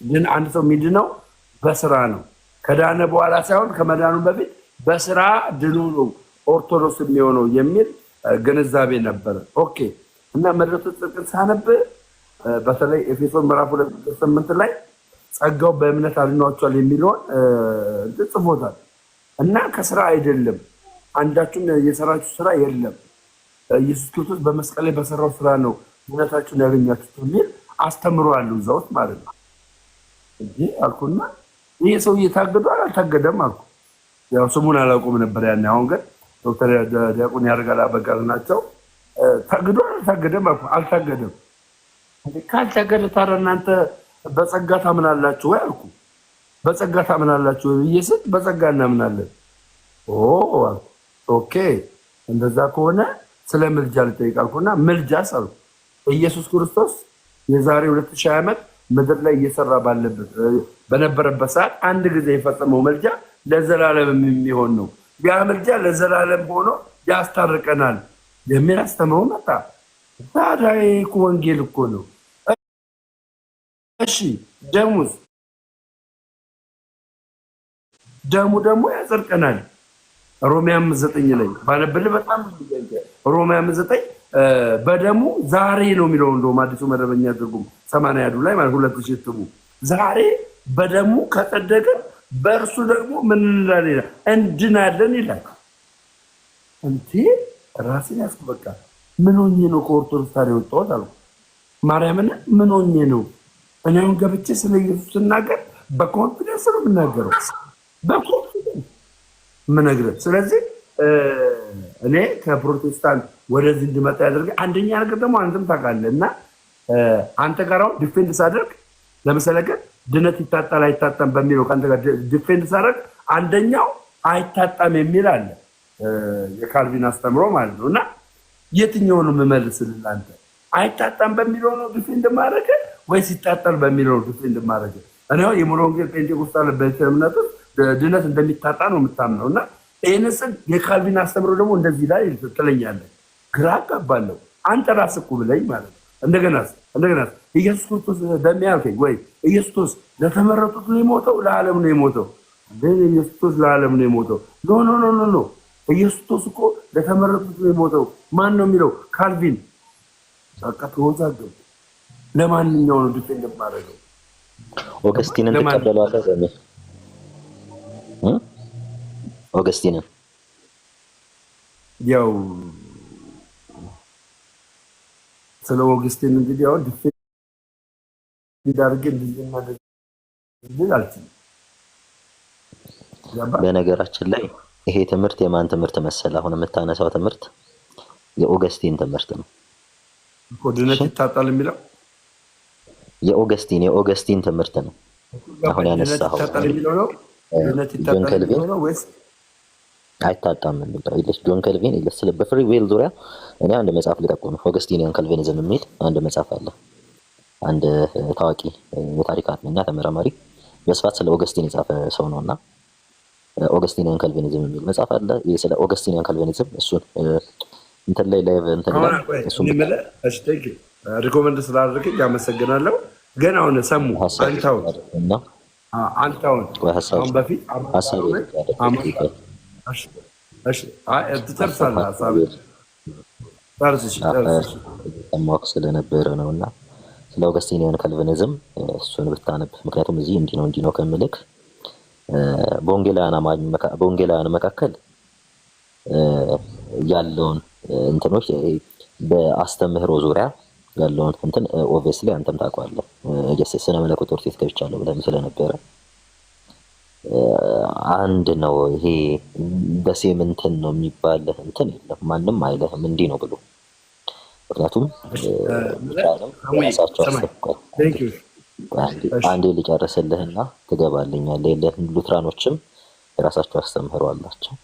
ግን አንድ ሰው የሚድነው በስራ ነው። ከዳነ በኋላ ሳይሆን ከመዳኑ በፊት በስራ ድኑ ነው ኦርቶዶክስ የሚሆነው የሚል ግንዛቤ ነበረ። ኦኬ። እና መድረቱ ጽድቅን ሳነብ በተለይ ኤፌሶን ምዕራፍ 2:8 ላይ ጸጋው በእምነት አድኗቸዋል የሚለውን ጽፎታል። እና ከስራ አይደለም፣ አንዳችሁም የሰራችሁ ስራ የለም፣ ኢየሱስ ክርስቶስ በመስቀል ላይ በሰራው ስራ ነው እምነታችሁን ያገኛችሁት የሚል አስተምሮ ያለው እዛ ውስጥ ማለት ነው። እንጂ አልኩና ይሄ ሰውዬ ታገዷል አልታገደም አልኩ። ያው ስሙን አላውቁም ነበር ያኔ። አሁን ግን ዶክተር ዲያቆን ያደርጋል አበጋር ናቸው። ታገዷል አልታገደም አልኩ። አልታገደም። ካልታገደ ታዲያ እናንተ በጸጋ ታምናላችሁ ወይ አልኩ። በጸጋ ታምናላችሁ ወይ ብዬ ስል በጸጋ እናምናለን። አልኩ። ኦኬ እንደዛ ከሆነ ስለ ምልጃ ልጠይቅ አልኩና ምልጃስ አልኩ። ኢየሱስ ክርስቶስ የዛሬ 2000 ዓመት ምድር ላይ እየሰራ በነበረበት ሰዓት አንድ ጊዜ የፈጸመው መልጃ ለዘላለም የሚሆን ነው። ያ መልጃ ለዘላለም ሆኖ ያስታርቀናል የሚል አስተምሮ መጣ። ታዲያ እኮ ወንጌል እኮ ነው። እሺ ደሙ ደግሞ ያጸድቀናል። ሮሜ 5:9 ላይ ባነብል በጣም ሮሜ 5:9 በደሙ ዛሬ ነው የሚለው። እንደውም አዲሱ መደበኛ ትርጉም 80 ላይ ማለት 2000 ትቡ ዛሬ በደሙ ከጸደቅን በእርሱ ደግሞ ምን እንላለን? እንድናለን ይላል። እንዴ ራሴን ያስኩ። በቃ ምን ሆኜ ነው ከኦርቶዶክስ ታዲያ የወጣሁት አልኩ። ማርያምን ምን ሆኜ ነው እኔ አሁን ገብቼ ስለ ኢየሱስ ስናገር በኮንፊደንስ ነው የምናገረው፣ በኮንፊደንስ የምነግርህ። ስለዚህ እኔ ከፕሮቴስታንት ወደዚህ እንድመጣ ያደርገ አንደኛ ነገር ደግሞ አንተም ታውቃለህ። እና አንተ ጋር አሁን ዲፌንድ ሳደርግ ለምሳሌ ግን ድነት ይታጣል አይታጣም በሚለው ከአንተ ጋር ዲፌንድ ሳደርግ አንደኛው አይታጣም የሚል አለ፣ የካልቪን አስተምሮ ማለት ነው። እና የትኛው ነው የምመልስልህ አንተ? አይታጣም በሚለው ነው ዲፌንድ ማድረግ ወይስ ይታጣል በሚለው ነው ዲፌንድ ማድረግ? እኔ የሙሉ ወንጌል ፔንቴኮስታል በእምነት ድነት እንደሚታጣ ነው የምታምነው። እና ይህንስ የካልቪን አስተምሮ ደግሞ እንደዚህ ላይ ትለኛለህ። ግራ አጋባለሁ። አንተ ራስህ እኮ ብለኝ ማለት ነው። እንደገና ኢየሱስ ክርስቶስ በሚያልከኝ ወይ ኢየሱስ ለተመረጡት ነው የሞተው ለዓለም ነው የሞተው? ኢየሱስ ለዓለም ነው የሞተው? ኖ ኢየሱስ እኮ ለተመረጡት ነው የሞተው። ማን ነው የሚለው? ካልቪን። በቃ ተወዛገብ። ለማንኛው ነው ዲፌንድ የማደርገው? ኦገስቲንን ተቀበሏታ? ኦገስቲንን ያው ስለ ኦገስቲን እንግዲህ አሁን ዲፌንድ አድርጌ እንድል አልችልም። በነገራችን ላይ ይሄ ትምህርት የማን ትምህርት መሰለ? አሁን የምታነሳው ትምህርት የኦገስቲን ትምህርት ነው። ድነት ይታጣል የሚለው የኦገስቲን ትምህርት ነው። አሁን ያነሳኸው ጆን ከልቪን አይታጣም የሚለው ጆን ከልቪን ስለ በፍሪ ዌል ዙሪያ እኔ አንድ መጽሐፍ ልጠቁም። ኦገስቲኒያን ካልቪኒዝም የሚል አንድ መጽሐፍ አለ። አንድ ታዋቂ የታሪክ አጥኚና ተመራማሪ በስፋት ስለ ኦገስቲን የጻፈ ሰው ነውና ኦገስቲኒያን ካልቪኒዝም የሚል መጽሐፍ አለ። ስለ ኦገስቲኒያን ካልቪኒዝም እሱን እንትን ላይ እንትን ላይ እሱን ሪኮመንድ ስላደረግኝ አመሰግናለሁ። ግን አሁን ሰሙ አንተውን በፊት ማወቅ ስለነበረ ነው። እና ስለ ኦገስቲኒያን ካልቪኒዝም እሱን ብታነብ፣ ምክንያቱም እዚህ እንዲህ ነው ከምልክ በወንጌላውያን መካከል ያለውን እንትኖች በአስተምህሮ ዙሪያ ያለውን እንትን ኦብቪየስሊ አንተም ታውቀዋለህ። ስነ መለኮት ትምህርት ቤት ገብቻለሁ ብለህም ስለነበረ አንድ ነው። ይሄ በሴም እንትን ነው የሚባል እንትን የለም። ማንም አይለህም እንዲህ ነው ብሎ። ምክንያቱም አንዴ ሊጨርስልህና ትገባልኛለህ። የለህም። ሉትራኖችም የራሳቸው አስተምህሮ አላቸው።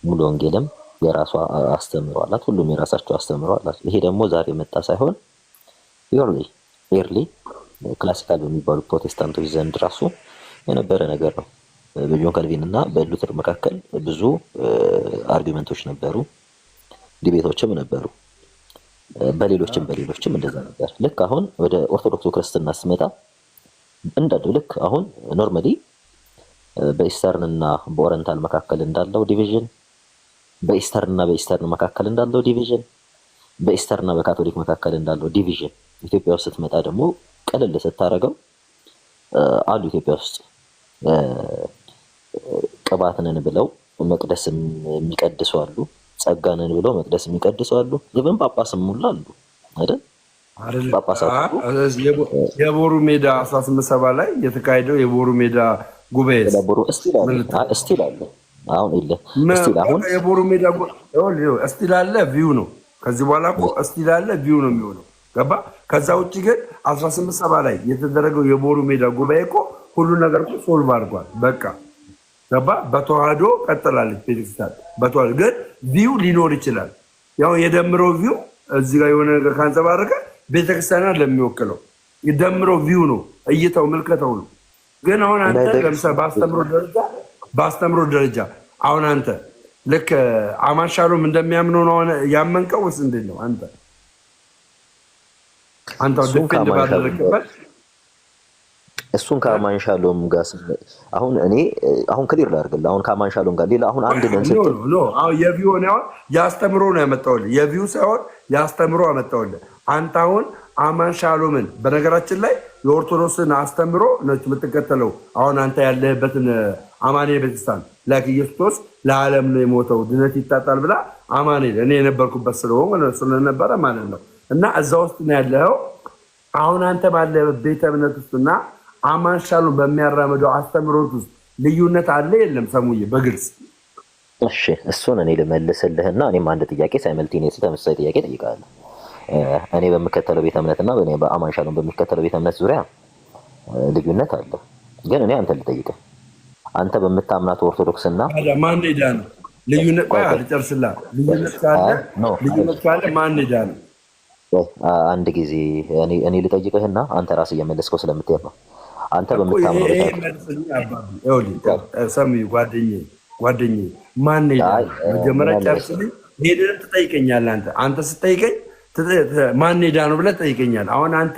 ሙሉ ወንጌልም የራሷ አስተምሮ አላት። ሁሉም የራሳቸው አስተምሮ አላት። ይሄ ደግሞ ዛሬ መጣ ሳይሆን ኤርሊ ክላሲካል በሚባሉ ፕሮቴስታንቶች ዘንድ ራሱ የነበረ ነገር ነው። በጆን ካልቪን እና በሉተር መካከል ብዙ አርጊመንቶች ነበሩ፣ ዲቤቶችም ነበሩ። በሌሎችም እንደዛ ነበር። ልክ አሁን ወደ ኦርቶዶክሱ ክርስትና ስመጣ እንዳለው ልክ አሁን ኖርማሊ በኢስተርን እና በኦሪየንታል መካከል እንዳለው ዲቪዥን፣ በኢስተርን መካከል እንዳለው ዲቪዥን፣ በኢስተርና በካቶሊክ መካከል እንዳለው ዲቪዥን ኢትዮጵያ ውስጥ ስትመጣ ደግሞ ቀለል ስታደርገው አሉ ኢትዮጵያ ውስጥ ቅባትንን ብለው መቅደስ የሚቀድሱ አሉ። ጸጋንን ብለው መቅደስ የሚቀድሱ አሉ። ኢቨን ጳጳስም ሁሉ አሉ አይደል? ጳጳሳት የቦሩ ሜዳ 1870 ላይ የተካሄደው የቦሩ ሜዳ ጉባኤ እስቲል አለ። አሁን የቦሩ ሜዳ እስቲል አለ። ቪው ነው። ከዚህ በኋላ እኮ እስቲል አለ፣ ቪው ነው የሚሆነው። ገባ? ከዛ ውጭ ግን 1870 ላይ የተደረገው የቦሩ ሜዳ ጉባኤ እኮ ሁሉ ነገር እኮ ሶልቭ አድርጓል። በቃ ገባ? በተዋህዶ ቀጥላለች ቤተክርስቲያን። በተዋህዶ ግን ቪው ሊኖር ይችላል። ያው የደምረው ቪው እዚህ ጋር የሆነ ነገር ካንጸባረቀ ቤተክርስቲያን ለሚወክለው የደምረው ቪው ነው፣ እይታው ምልከታው ነው። ግን አሁን አንተ ለምሳሌ በአስተምሮ ደረጃ አሁን አንተ ልክ አማን ሻሎም እንደሚያምነው ነው ያመንከው ወይስ እንዴት ነው? አንተ ዲፌንድ ባደረግበት እሱን ከአማን ሻሎም ጋር አሁን ክሊር ላድርግልህ። አሁን ከአማን ሻሎም ጋር ሌላ አሁን አንድ ነን ስትል አሁን የቪው ነው ያስተምሮ ነው ያመጣውልህ። የቪው ሳይሆን ያስተምሮ አመጣውልህ። አንተ አሁን አማን ሻሎምን በነገራችን ላይ የኦርቶዶክስን አስተምሮ ነው የምትከተለው። አሁን አንተ ያለህበትን አማኑኤል ቤተክርስቲያን ላይክ ኢየሱስ ለዓለም ነው የሞተው ድነት ይታጣል ብላ አማኑኤል እኔ የነበርኩበት ስለነበረ ማለት ነው። እና እዛ ውስጥ ነው ያለው። አሁን አንተ ባለበት ቤተ እምነት ውስጥና አማን ሻሎም በሚያራምደው አስተምሮት ውስጥ ልዩነት አለ የለም? ሰሙዬ በግልጽ እሺ፣ እሱን እኔ ልመልስልህና እኔም አንድ ጥያቄ ሳይመልቲኔስ ተመሳሳይ ጥያቄ ጠይቃለሁ። እኔ በምከተለው ቤተ እምነትና በአማን ሻሎም በሚከተለው ቤተ እምነት ዙሪያ ልዩነት አለ። ግን እኔ አንተ ልጠይቅህ፣ አንተ በምታምናት ኦርቶዶክስና ማን ሄዳ ነው ልዩነት ልጨርስላ? ልዩነት ካለ ማን ሄዳ ነው? አንድ ጊዜ እኔ ልጠይቅህና አንተ ራስህ እየመለስከው ስለምትሄድ ነው። አንተ በምታምነው ጓደኛዬ ማን ሄዳ ነው? መጀመሪያ ጨርስልኝ። ሄደን ትጠይቀኛለህ። አንተ ስጠይቀኝ ማን ሄዳ ነው ብለህ ትጠይቀኛለህ። አሁን አንተ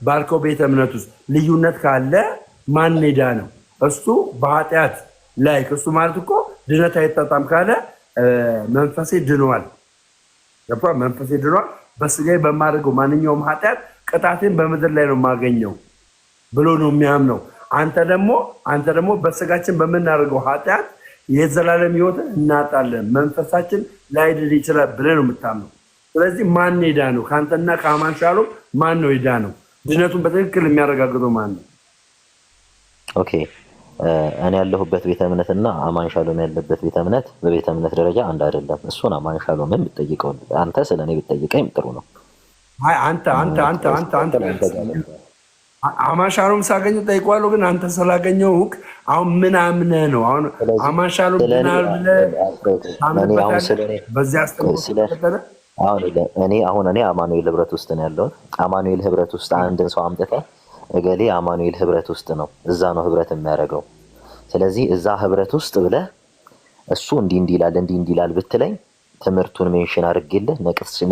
ባልከው ቤተ እምነት ውስጥ ልዩነት ካለ ማን ሄዳ ነው? እሱ በኃጢአት ላይ እሱ ማለት እኮ ድነት አይጣጣም ካለ መንፈሴ ድኗል። መንፈሴ ድኗል፣ በስጋዬ በማድረገው ማንኛውም ኃጢአት ቅጣቴን በምድር ላይ ነው የማገኘው ብሎ ነው የሚያምነው። አንተ ደግሞ በስጋችን በምናደርገው ኃጢአት የዘላለም ሕይወትን እናጣለን፣ መንፈሳችን ላይድን ይችላል ብለህ ነው የምታምነው። ስለዚህ ማን ሄዳ ነው? ከአንተና ከአማን ሻሎም ማን ነው ሄዳ ነው? ድነቱን በትክክል የሚያረጋግጠው ማን ነው? ኦኬ፣ እኔ ያለሁበት ቤተ እምነትና አማን ሻሎም ያለበት ቤተ እምነት በቤተ እምነት ደረጃ አንድ አይደለም። እሱን አማን ሻሎምን ብትጠይቀው፣ አንተ ስለኔ ብትጠይቀኝ ጥሩ ነው። አንተ አማን ሻሎም ሳገኘው ጠይቀዋለሁ። ግን አንተ ስላገኘሁህ አሁን ምን አምነህ ነው? አሁን አማን ሻሎም ድናል ብለህ በዚያ እኔ አማኑኤል ህብረት ውስጥ ነው ያለሁት። አማኑኤል ህብረት ውስጥ አንድን ሰው አምጥተህ እገሌ አማኑኤል ህብረት ውስጥ ነው፣ እዛ ነው ህብረት የሚያደርገው። ስለዚህ እዛ ህብረት ውስጥ ብለህ እሱ እንዲህ ይላል ብትለኝ ትምህርቱን ሜንሽን አድርጌልህ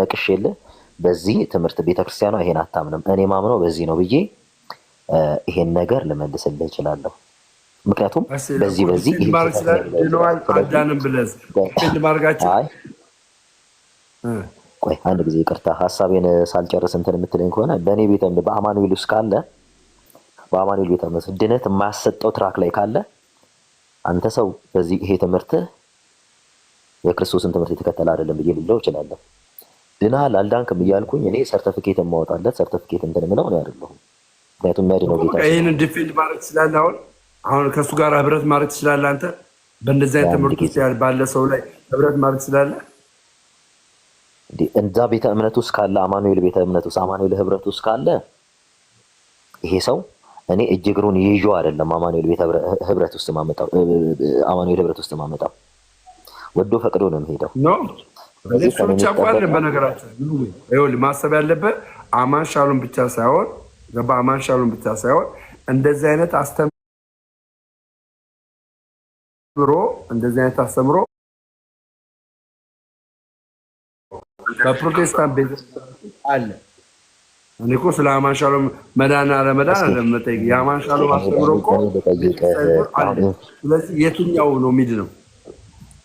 ነቅሼልህ በዚህ ትምህርት ቤተክርስቲያኗ ይሄን አታምንም፣ እኔ ማምነው በዚህ ነው ብዬ ይሄን ነገር ልመልስልህ እችላለሁ። ምክንያቱም በዚህ ቆይ አንድ ጊዜ ይቅርታ፣ ሀሳቤን ሳልጨርስ እንትን የምትለኝ ከሆነ በእኔ ቤተ እምነት በአማኑኤል ውስጥ ካለ በአማኑኤል ቤተ እምነት ድነት የማያሰጠው ትራክ ላይ ካለ አንተ ሰው በዚህ ይሄ ትምህርት የክርስቶስን ትምህርት የተከተለ አይደለም ብዬ ልለው እችላለሁ። ድናል አልዳንክም እያልኩኝ እኔ ሰርተፊኬት የማወጣለት ሰርተፊኬት እንትን የምለው እኔ አይደለሁም። ምክንያቱም የሚያድነው ጌታ። ይህንን ዲፌንድ ማድረግ ትችላለህ። አሁን ከእሱ ጋር ህብረት ማድረግ ትችላለህ። አንተ በእንደዚህ አይነት ትምህርት ውስጥ ባለ ሰው ላይ ህብረት ማድረግ ትችላለህ። እዛ ቤተ እምነት ውስጥ ካለ አማኑኤል ቤተ እምነት ውስጥ አማኑኤል ህብረት ውስጥ ካለ ይሄ ሰው እኔ እጅ እግሩን ይዤው አይደለም አማኑኤል ቤተ ህብረት ውስጥ ማመጣው አማኑኤል ህብረት ውስጥ ማመጣው ወዶ ፈቅዶ ነው የሚሄደው። እሱ ብቻ እኮ አይደለም። በነገራችን ይኸውልህ ማሰብ ያለበት አማን ሻሎም ብቻ ሳይሆን አማን ሻሎም ብቻ ሳይሆን እንደዚህ አይነት አስተምሮ በፕሮቴስታንት ቤተክርስቲያን አለ። እኔ እኮ ስለ አማን ሻሎም መዳን አለመዳን አለመጠየቅ የአማን ሻሎም አስተምሮ እኮ አለ። ስለዚህ የትኛው ነው ሚድ ነው?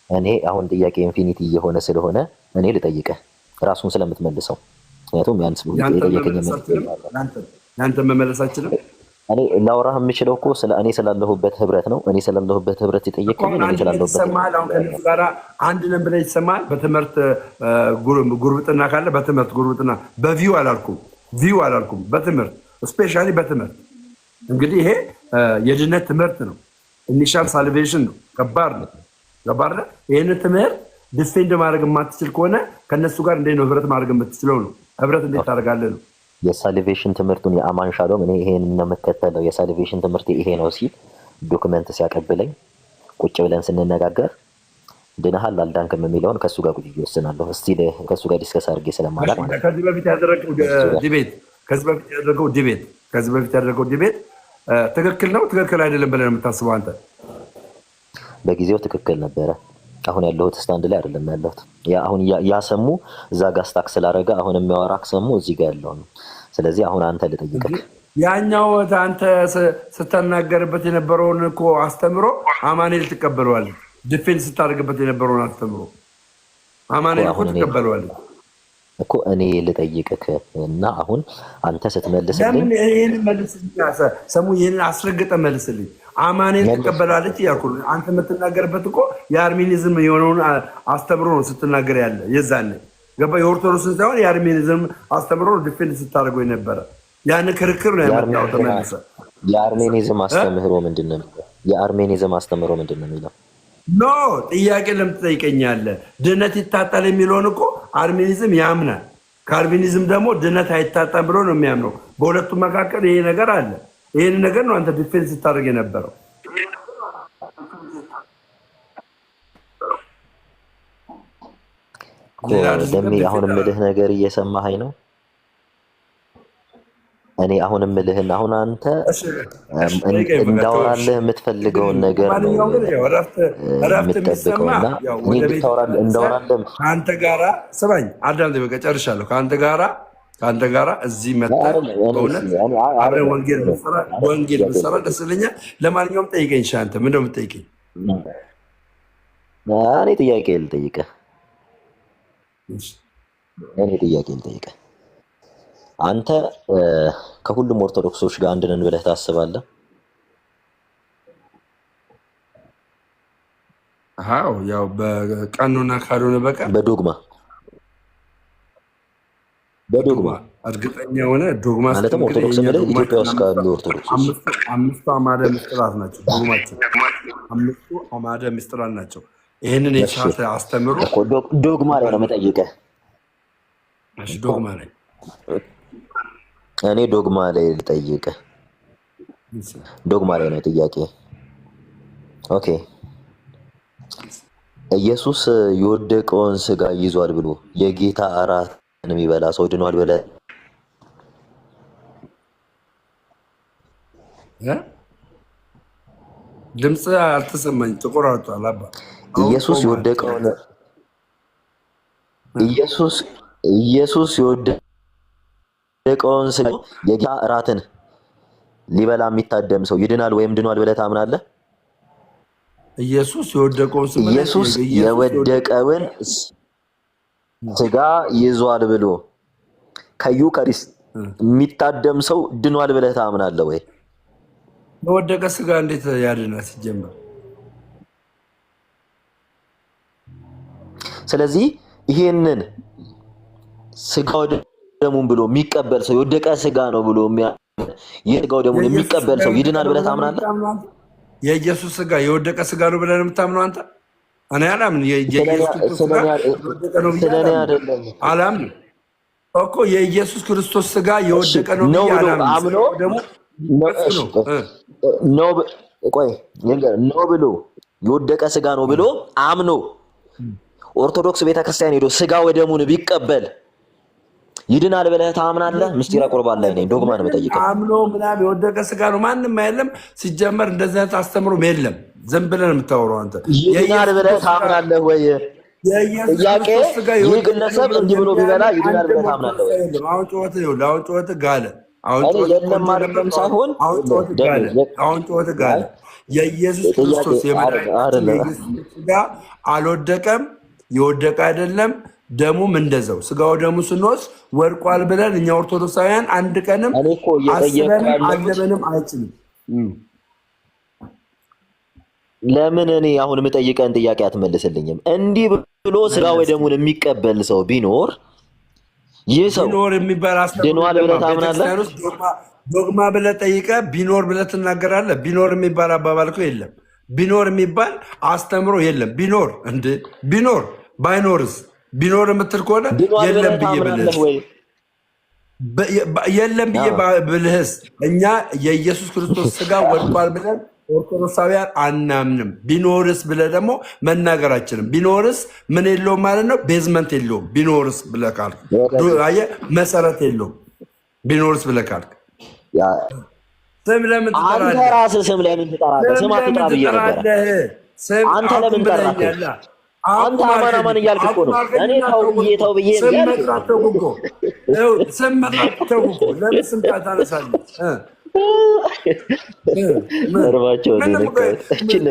እኔ አሁን ጥያቄ ኢንፊኒቲ እየሆነ ስለሆነ እኔ ልጠይቅህ ራሱን ስለምትመልሰው፣ ምክንያቱም ያንተ መመለሳችንም እኔ ላውራህ የምችለው እኮ እኔ ስላለሁበት ህብረት ነው። እኔ ስላለሁበት ህብረት የጠየቅኝ እኔ ስላለሁበት ይሰማል። አሁን ከነሱ ጋር አንድ ነን ብለህ ይሰማል። በትምህርት ጉርብጥና ካለ በትምህርት ጉርብጥና በቪው አላልኩም በትምህርት ስፔሻሊ በትምህርት እንግዲህ ይሄ የድነት ትምህርት ነው። ኢኒሻል ሳልቬሽን ነው። ከባድ ነው። ይህን ትምህርት ዲፌንድ ማድረግ የማትችል ከሆነ ከነሱ ጋር እንዴት ነው ህብረት ማድረግ የምትችለው? ነው ህብረት እንዴት ታደርጋለህ ነው። የሳልቬሽን ትምህርቱን የአማን ሻሎም እኔ ይሄን ነው የምከተለው የሳልቬሽን ትምህርት ይሄ ነው ሲል ዶክመንት ሲያቀብለኝ ቁጭ ብለን ስንነጋገር ድነሃል አልዳንክም የሚለውን ከእሱ ጋር ቁጭ ይወስናለሁ። እስቲ ከእሱ ጋር ዲስከስ አድርጌ ስለማላቅ ማለት ነው። ከዚህ በፊት ያደረገው ዲቤት ትክክል ነው ትክክል አይደለም ብለን የምታስበው አንተ? በጊዜው ትክክል ነበረ። አሁን ያለሁት ስታንድ ላይ አይደለም ያለሁት። አሁን ያሰሙ እዛ ጋር ስታክ ስላደረገ አሁን የሚያወራ ሰሙ እዚህ ጋር ያለው ነው። ስለዚህ አሁን አንተ ልጠይቅህ፣ ያኛው አንተ ስትናገርበት የነበረውን እኮ አስተምሮ አማኑኤል ትቀበለዋለህ። ዲፌንስ ስታደርግበት የነበረውን አስተምሮ አማኑኤል እኮ ትቀበለዋለህ እኮ። እኔ ልጠይቅህ እና አሁን አንተ ስትመልስልኝ ይህን መልስልኝ፣ ሰሙ ይህንን አስረግጠ መልስልኝ። አማኑኤል ትቀበላለች እያልኩ አንተ የምትናገርበት እኮ የአርሜኒዝም የሆነውን አስተምሮ ነው ስትናገር ያለ የዛኔ ገባ። የኦርቶዶክስን ሳይሆን የአርሜኒዝም አስተምሮ ነው ዲፌንድ ስታደርገው የነበረ። ያን ክርክር ነው ያመጣው። ተመልሰ የአርሜኒዝም አስተምህሮ ምንድን ነው የሚለው? የአርሜኒዝም አስተምህሮ ምንድን ነው የሚለው? ኖ ጥያቄ ለምን ትጠይቀኛለህ? ድነት ይታጣል የሚለውን እኮ አርሜኒዝም ያምናል። ከአርሜኒዝም ደግሞ ድነት አይታጣም ብሎ ነው የሚያምነው። በሁለቱም መካከል ይሄ ነገር አለ። ይህን ነገር ነው አንተ ዲፌንስ ስታደርግ የነበረው። ደሜ አሁን የምልህ ነገር እየሰማኸኝ ነው? እኔ አሁን የምልህን አሁን አንተ እንዳወራልህ የምትፈልገውን ነገር ነው የምትጠብቀውና እኔ እንዳወራልህ ከአንተ ጋራ ስማኝ፣ አዳምጥ፣ በቃ ጨርሻለሁ። ከአንተ ጋራ እዚህ መጣ በእውነት አብረን ወንጌል ብሰራ ደስ ይለኛል። ለማንኛውም ጠይቀኝ። አንተ ምንድን ነው የምትጠይቀኝ? እኔ ጥያቄ ልጠይቅህ። አንተ ከሁሉም ኦርቶዶክሶች ጋር አንድ ነን ብለህ ታስባለህ? አዎ፣ ያው በቀኑና ካልሆነ በቀር በዶግማ እርግጠኛ የሆነ ዶግማ ማለትም ኦርቶዶክስ ማለት ኢትዮጵያ ውስጥ ካሉ ኦርቶዶክስ አምስቱ አማደ ምስጢራት ናቸው። ዶግማቸው አምስቱ አማደ ምስጢራት ናቸው። ይህንን የሳት አስተምሮ ዶግማ ላይ ነው የምጠይቀህ። ዶግማ ላይ እኔ ዶግማ ላይ ልጠይቅህ። ዶግማ ላይ ነው ጥያቄ። ኦኬ፣ ኢየሱስ የወደቀውን ስጋ ይዟል ብሎ የጌታ እራት የሚበላ ሰው ድኗል ብለህ ድምፅ አልተሰማኝ፣ ተቆራርጧል። አባ ኢየሱስ የወደቀውን ስጋ የጌታ እራትን ሊበላ የሚታደም ሰው ይድናል ወይም ድኗል ብለህ ታምናለህ? ኢየሱስ የወደቀውን ስጋ ይዟል ብሎ ከዩካሪስት የሚታደም ሰው ድኗል ብለህ ታምናለህ ወይ? የወደቀ ስጋ እንዴት ያድናል ሲጀመር? ስለዚህ ይሄንን ስጋው ደሙን ብሎ የሚቀበል ሰው የወደቀ ስጋ ነው ብሎ የስጋው ደሙን የሚቀበል ሰው ይድናል ብለህ ታምናለህ? የኢየሱስ ስጋ የወደቀ ስጋ ነው ብለህ የምታምነው አንተ? እኔ አላምንም። አላምንም እኮ የኢየሱስ ክርስቶስ ስጋ የወደቀ ነው ነው ብሎ የወደቀ ስጋ ነው ብሎ አምኖ ኦርቶዶክስ ቤተክርስቲያን ሄዶ ስጋ ወደሙን ቢቀበል ይድናል ብለህ ታምናለህ? ምስጢረ ቁርባን ላይ ነኝ። ዶግማ ነው የምጠይቀው። አምኖ ምናምን የወደቀ ስጋ ነው ማንም አይደለም። ሲጀመር እንደዚህ አይነት አስተምሮም የለም። ዝም ብለህ የምታወራው አንተ። ይድናል ብለህ ታምናለህ ወይ? የኢየሱስ ጥያቄ ክርስቶስ ስጋ ይህ የወደቀ ነው ግለሰብ ብሎ እንዲህ ብሎ ቢበላ የሚያምን ይድናል አንድም ብለህ ታምናለህ ወይ? ኦርቶዶክሳዊ የለም። አሁን ጩኸት ይኸውልህ፣ አሁን ጩኸት ጋለ። አሁን እኔ ጩኸት የለም ቆንጆ ነበር። አይደለም ሳይሆን አሁን ጩኸት ጋለ። አሁን ጩኸት ጋለ። የኢየሱስ ጥያቄ ክርስቶስ የመድኃኒታችን አይደለም። የኢየሱስ ክርስቶስ ስጋ አልወደቀም፣ የወደቀ አይደለም። ደሙም እንደዛው ስጋው ደሙ ስንወስድ ወድቋል ብለን እኛ ኦርቶዶክሳውያን አንድ ቀንም እኔ እኮ እየጠየቅኩ አስበንም ያለሁት አለበንም አይችልም። ለምን እኔ አሁን የምጠይቀን ጥያቄ አትመልስልኝም? እንዲህ ብሎ ስጋ ወደሙን የሚቀበል ሰው ቢኖር ይህ ሰው ቢኖር የሚባል ድኗል ብለህ ታምናለህ? ቤተክርስቲያን ውስጥ ዶግማ ብለህ ጠይቀህ ቢኖር ብለህ ትናገራለህ። ቢኖር የሚባል አባባል እኮ የለም። ቢኖር የሚባል አስተምሮ የለም። ቢኖር እንደ ቢኖር ባይኖርስ ቢኖር የምትል ከሆነ የለም ብዬ ብልህስ የለም ብዬ ብልህስ እኛ የኢየሱስ ክርስቶስ ስጋ ወድቋል ብለን ኦርቶዶክሳውያን አናምንም። ቢኖርስ ብለህ ደግሞ መናገር አችልም። ቢኖርስ ምን የለውም ማለት ነው? ቤዝመንት የለውም። ቢኖርስ ብለህ ካልክ አየህ፣ መሰረት የለውም። ቢኖርስ ብለህ ካልክ ስም ለምን ትጠራለህ? አንተ ራስህ ስም ለምን ትጠራለህ? ስም አትጥራ ብዬ ነበረ። አንተ ለምን ጠራህ? አንተ አማን አማን እያልክ እኮ ነው። እኔ ተው ብዬ ስም መጥራት ተውኩ እኮ። ስም መጥራት ተውኩ እኮ። ለምን ስም ታነሳለህ?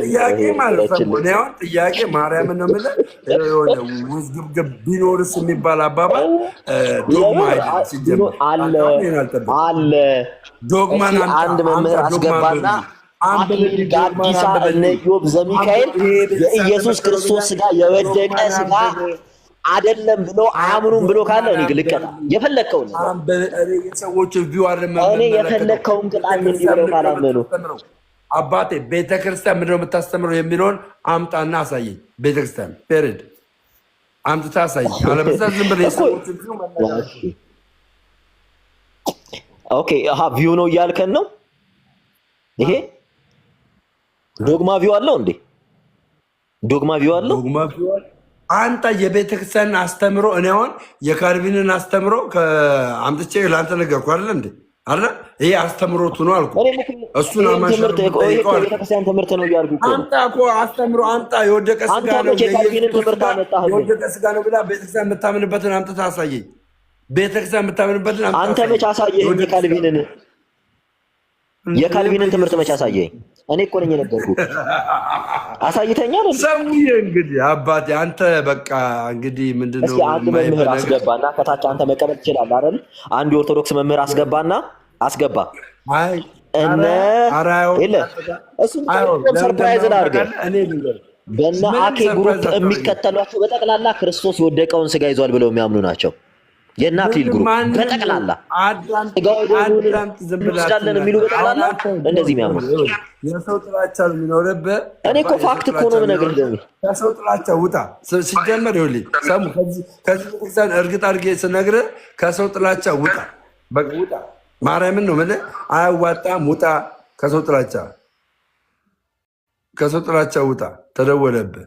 ጥያቄ ማለት ነው። ጥያቄ ማርያምን ነው የምልህ። የሆነ ውዝግብግብ ቢኖርስ የሚባል አባባል ዶግማ አይደለም ሲጀመር አለ። ዶግማን አንድ መምህር አስገባና ጋዲሳ እነ ኢዮብ ዘሚካኤል የኢየሱስ ክርስቶስ ስጋ የወደቀ ስጋ አይደለም ብሎ አያምኑም ብሎ ካለ እኔ ልቀጣ የፈለግከውን እኔ የፈለግከውን ቅጣኝ እንዲህ ብለው ካላመኑ አባቴ ቤተክርስቲያን ምንድን ነው የምታስተምረው የሚለውን አምጣና አሳየኝ። ቤተክርስቲያን ፔሬድ አምጥታ አሳየኝ። አለበለዚያ ዝም ብለህ ኦኬ ቪው ነው እያልከን ነው። ይሄ ዶግማ ቪው አለው እንዴ? ዶግማ ቪው አለው። አንተ የቤተክርስቲያን አስተምሮ እኔ አሁን የካልቪንን አስተምሮ አምጥቼ ለአንተ ነገርኩ አይደለ እንዴ? አለ ይሄ አስተምሮቱ ነው አልኩ። እሱን ቤተክርስቲያን ትምህርት ነው እያልኩ እኮ አንተ እኮ አስተምሮ አምጣ። የወደቀ ስጋ ነው የወደቀ ስጋ ነው ብላ ቤተክርስቲያን የምታምንበትን አምጥተህ አሳየኝ። ቤተክርስቲያን የምታምንበትን አምጥተህ አንተ መች አሳየኸኝ? የካልቪንን ትምህርት መች አሳየኸኝ? እኔ እኮ ነኝ የነገርኩህ። አሳይተኛል ሰውዬ። እንግዲህ አባቴ አንተ በቃ እንግዲህ ምንድነው? እስኪ አንድ መምህር አስገባና ከታች አንተ መቀበል ትችላለህ አይደል? አንድ የኦርቶዶክስ መምህር አስገባና አስገባ እነ ሰርፕራይዝን አድርገህ በእነ አኬ ግሩፕ የሚከተሏቸው በጠቅላላ ክርስቶስ የወደቀውን ስጋ ይዟል ብለው የሚያምኑ ናቸው። የእነ አክሊል ግሩፕ በጠቅላላ ስጋለን የሚሉ በጠቅላላ እንደዚህ የሚያምኑ የሰው ጥላቻ የሚኖርብህ። እኔ እኮ ፋክት እኮ ነው የምነግርህ። ከሰው ጥላቻ ውጣ። ሲጀመር ይኸውልህ ሰሙ ከዚህ ቤተክርስቲያን እርግጥ አድርጌ ስነግርህ ከሰው ጥላቻ ውጣ። በቃ ውጣ። ማርያምን ነው የምልህ። አያዋጣም። ውጣ ከሰው ጥላቻ፣ ከሰው ጥላቻ ውጣ። ተደወለብህ።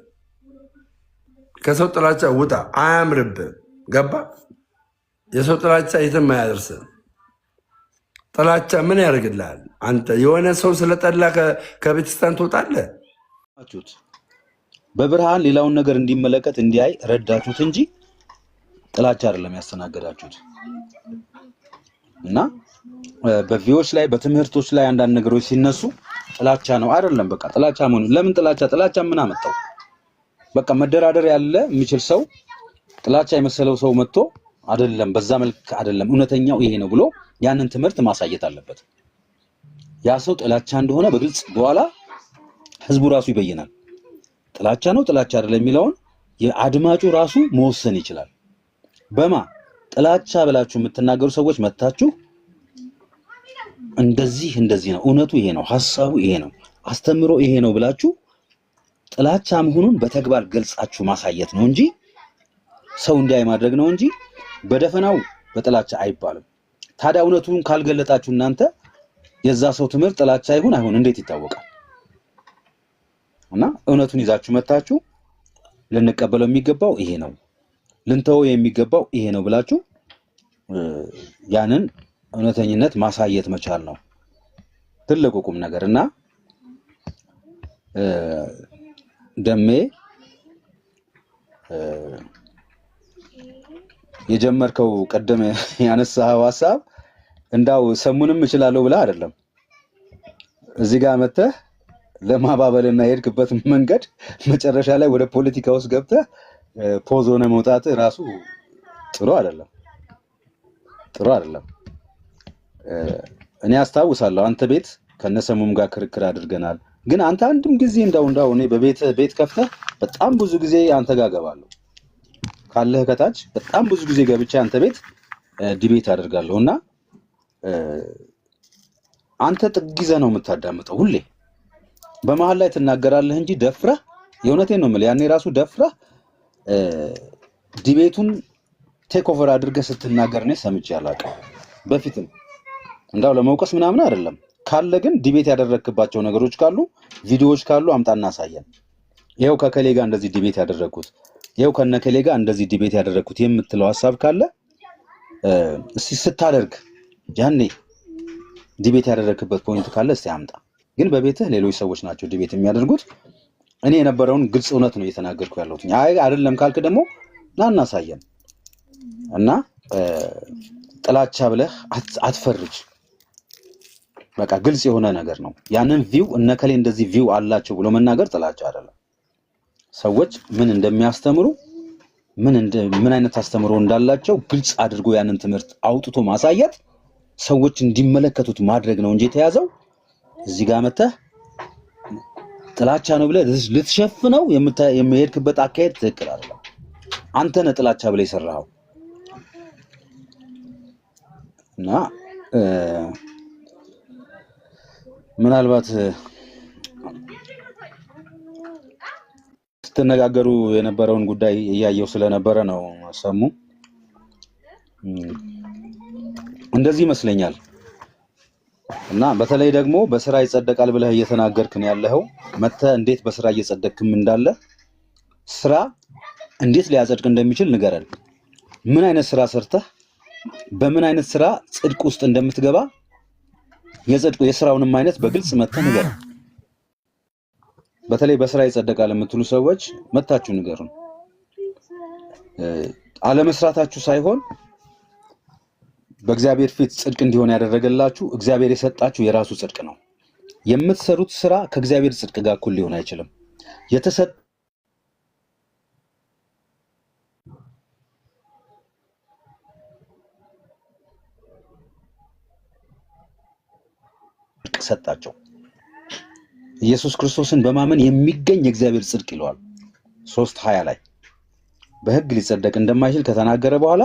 ከሰው ጥላቻ ውጣ። አያምርብህ። ገባ? የሰው ጥላቻ የትም አያደርስም። ጥላቻ ምን ያደርግልሃል? አንተ የሆነ ሰው ስለጠላ ከቤተክርስቲያን ትወጣለህ። በብርሃን ሌላውን ነገር እንዲመለከት እንዲያይ ረዳችሁት እንጂ ጥላቻ አይደለም ያስተናገዳችሁት። እና በቪዎች ላይ በትምህርቶች ላይ አንዳንድ ነገሮች ሲነሱ ጥላቻ ነው አይደለም። በቃ ጥላቻ መሆኑ ለምን ጥላቻ ምን አመጣው? በቃ መደራደር ያለ የሚችል ሰው ጥላቻ የመሰለው ሰው መጥቶ አይደለም በዛ መልክ አይደለም እውነተኛው ይሄ ነው ብሎ ያንን ትምህርት ማሳየት አለበት። ያ ሰው ጥላቻ እንደሆነ በግልጽ በኋላ ህዝቡ ራሱ ይበይናል። ጥላቻ ነው ጥላቻ አይደለም የሚለውን የአድማጩ ራሱ መወሰን ይችላል። በማ ጥላቻ ብላችሁ የምትናገሩ ሰዎች መታችሁ እንደዚህ ነው፣ እውነቱ ይሄ ነው፣ ሐሳቡ ይሄ ነው፣ አስተምሮ ይሄ ነው ብላችሁ ጥላቻ መሆኑን በተግባር ገልጻችሁ ማሳየት ነው እንጂ ሰው እንዲያይ ማድረግ ነው እንጂ በደፈናው በጥላቻ አይባልም። ታዲያ እውነቱን ካልገለጣችሁ እናንተ የዛ ሰው ትምህርት ጥላቻ ይሁን አይሁን እንዴት ይታወቃል? እና እውነቱን ይዛችሁ መታችሁ ልንቀበለው የሚገባው ይሄ ነው፣ ልንተወው የሚገባው ይሄ ነው ብላችሁ ያንን እውነተኝነት ማሳየት መቻል ነው ትልቁ ቁም ነገር። እና ደሜ የጀመርከው ቀደም ያነሳው ሐሳብ እንዳው ሰሙንም እችላለሁ ብላ አይደለም እዚህ ጋር መተህ ለማባበልና የሄድክበት መንገድ መጨረሻ ላይ ወደ ፖለቲካ ውስጥ ገብተህ ፖዝ ሆነ መውጣት ራሱ ጥሩ አይደለም። እኔ አስታውሳለሁ አንተ ቤት ከነሰሙም ጋር ክርክር አድርገናል። ግን አንተ አንድም ጊዜ እንዳው እኔ ቤት ከፍተህ በጣም ብዙ ጊዜ አንተ ጋር ገባለሁ ካለህ ከታች በጣም ብዙ ጊዜ ገብቼ አንተ ቤት ዲቤት አደርጋለሁና አንተ ጥግ ይዘህ ነው የምታዳምጠው። ሁሌ በመሃል ላይ ትናገራለህ እንጂ ደፍረህ የእውነቴን ነው የምልህ ያኔ ራሱ ደፍረህ ዲቤቱን ቴክ ኦቨር አድርገህ ስትናገር ነው ሰምቼ አላውቅም። በፊትም እንዳው ለመውቀስ ምናምን አይደለም ካለ ግን ዲቤት ያደረክባቸው ነገሮች ካሉ ቪዲዮዎች ካሉ አምጣና አሳየን። ይሄው ከከሌ ጋር እንደዚህ ዲቤት ያደረኩት ይሄው ከነከሌ ጋር እንደዚህ ዲቤት ያደረኩት የምትለው ሐሳብ ካለ እስቲ ስታደርግ ያኔ ዲቤት ያደረክበት ፖይንት ካለ እስቲ አምጣ። ግን በቤትህ ሌሎች ሰዎች ናቸው ዲቤት የሚያደርጉት። እኔ የነበረውን ግልጽ እውነት ነው እየተናገርኩ ያለሁት። አይ አይደለም ካልክ ደግሞ ናና አሳየን እና ጥላቻ ብለህ አትፈርጅ። በቃ ግልጽ የሆነ ነገር ነው። ያንን ቪው እነከሌ እንደዚህ ቪው አላቸው ብሎ መናገር ጥላቻ አይደለም። ሰዎች ምን እንደሚያስተምሩ ምን አይነት አስተምሮ እንዳላቸው ግልጽ አድርጎ ያንን ትምህርት አውጥቶ ማሳየት ሰዎች እንዲመለከቱት ማድረግ ነው እንጂ የተያዘው እዚህ ጋር መተህ ጥላቻ ነው ብለህ ልትሸፍነው የምሄድክበት አካሄድ ትክክል አይደለም። አንተ ነህ ጥላቻ ብለህ የሰራኸው እና ምናልባት ስትነጋገሩ የነበረውን ጉዳይ እያየው ስለነበረ ነው ሰሙ እንደዚህ ይመስለኛል። እና በተለይ ደግሞ በስራ ይጸደቃል ብለህ እየተናገርክ ነው ያለኸው። መተህ እንዴት በስራ እየጸደቅክም እንዳለ ስራ እንዴት ሊያጸድቅ እንደሚችል ንገረን። ምን አይነት ስራ ሰርተህ በምን አይነት ስራ ጽድቅ ውስጥ እንደምትገባ የስራውንም አይነት በግልጽ መተህ ንገረን። በተለይ በስራ ይጸደቃል የምትሉ ሰዎች መታችሁ ንገሩን። አለመስራታችሁ ሳይሆን በእግዚአብሔር ፊት ጽድቅ እንዲሆን ያደረገላችሁ እግዚአብሔር የሰጣችሁ የራሱ ጽድቅ ነው። የምትሰሩት ስራ ከእግዚአብሔር ጽድቅ ጋር እኩል ሊሆን አይችልም። ሰጣቸው ኢየሱስ ክርስቶስን በማመን የሚገኝ የእግዚአብሔር ጽድቅ ይለዋል 3:20 ላይ በሕግ ሊጸደቅ እንደማይችል ከተናገረ በኋላ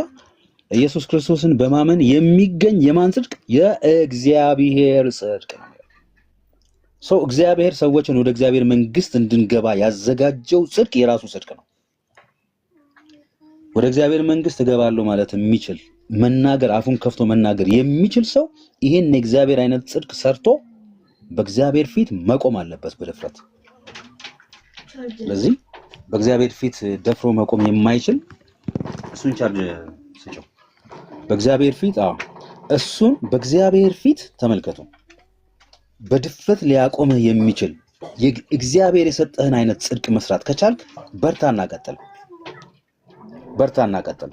ኢየሱስ ክርስቶስን በማመን የሚገኝ የማን ጽድቅ? የእግዚአብሔር ጽድቅ ነው። ሰው እግዚአብሔር ሰዎችን ወደ እግዚአብሔር መንግስት እንድንገባ ያዘጋጀው ጽድቅ የራሱ ጽድቅ ነው። ወደ እግዚአብሔር መንግስት እገባለሁ ማለት የሚችል መናገር አፉን ከፍቶ መናገር የሚችል ሰው ይሄን የእግዚአብሔር አይነት ጽድቅ ሰርቶ በእግዚአብሔር ፊት መቆም አለበት በድፍረት። ስለዚህ በእግዚአብሔር ፊት ደፍሮ መቆም የማይችል እሱን ቻርጅ ስጪው። በእግዚአብሔር ፊት እሱን በእግዚአብሔር ፊት ተመልከቱ። በድፍረት ሊያቆምህ የሚችል እግዚአብሔር የሰጠህን አይነት ጽድቅ መስራት ከቻልክ በርታና ቀጥል።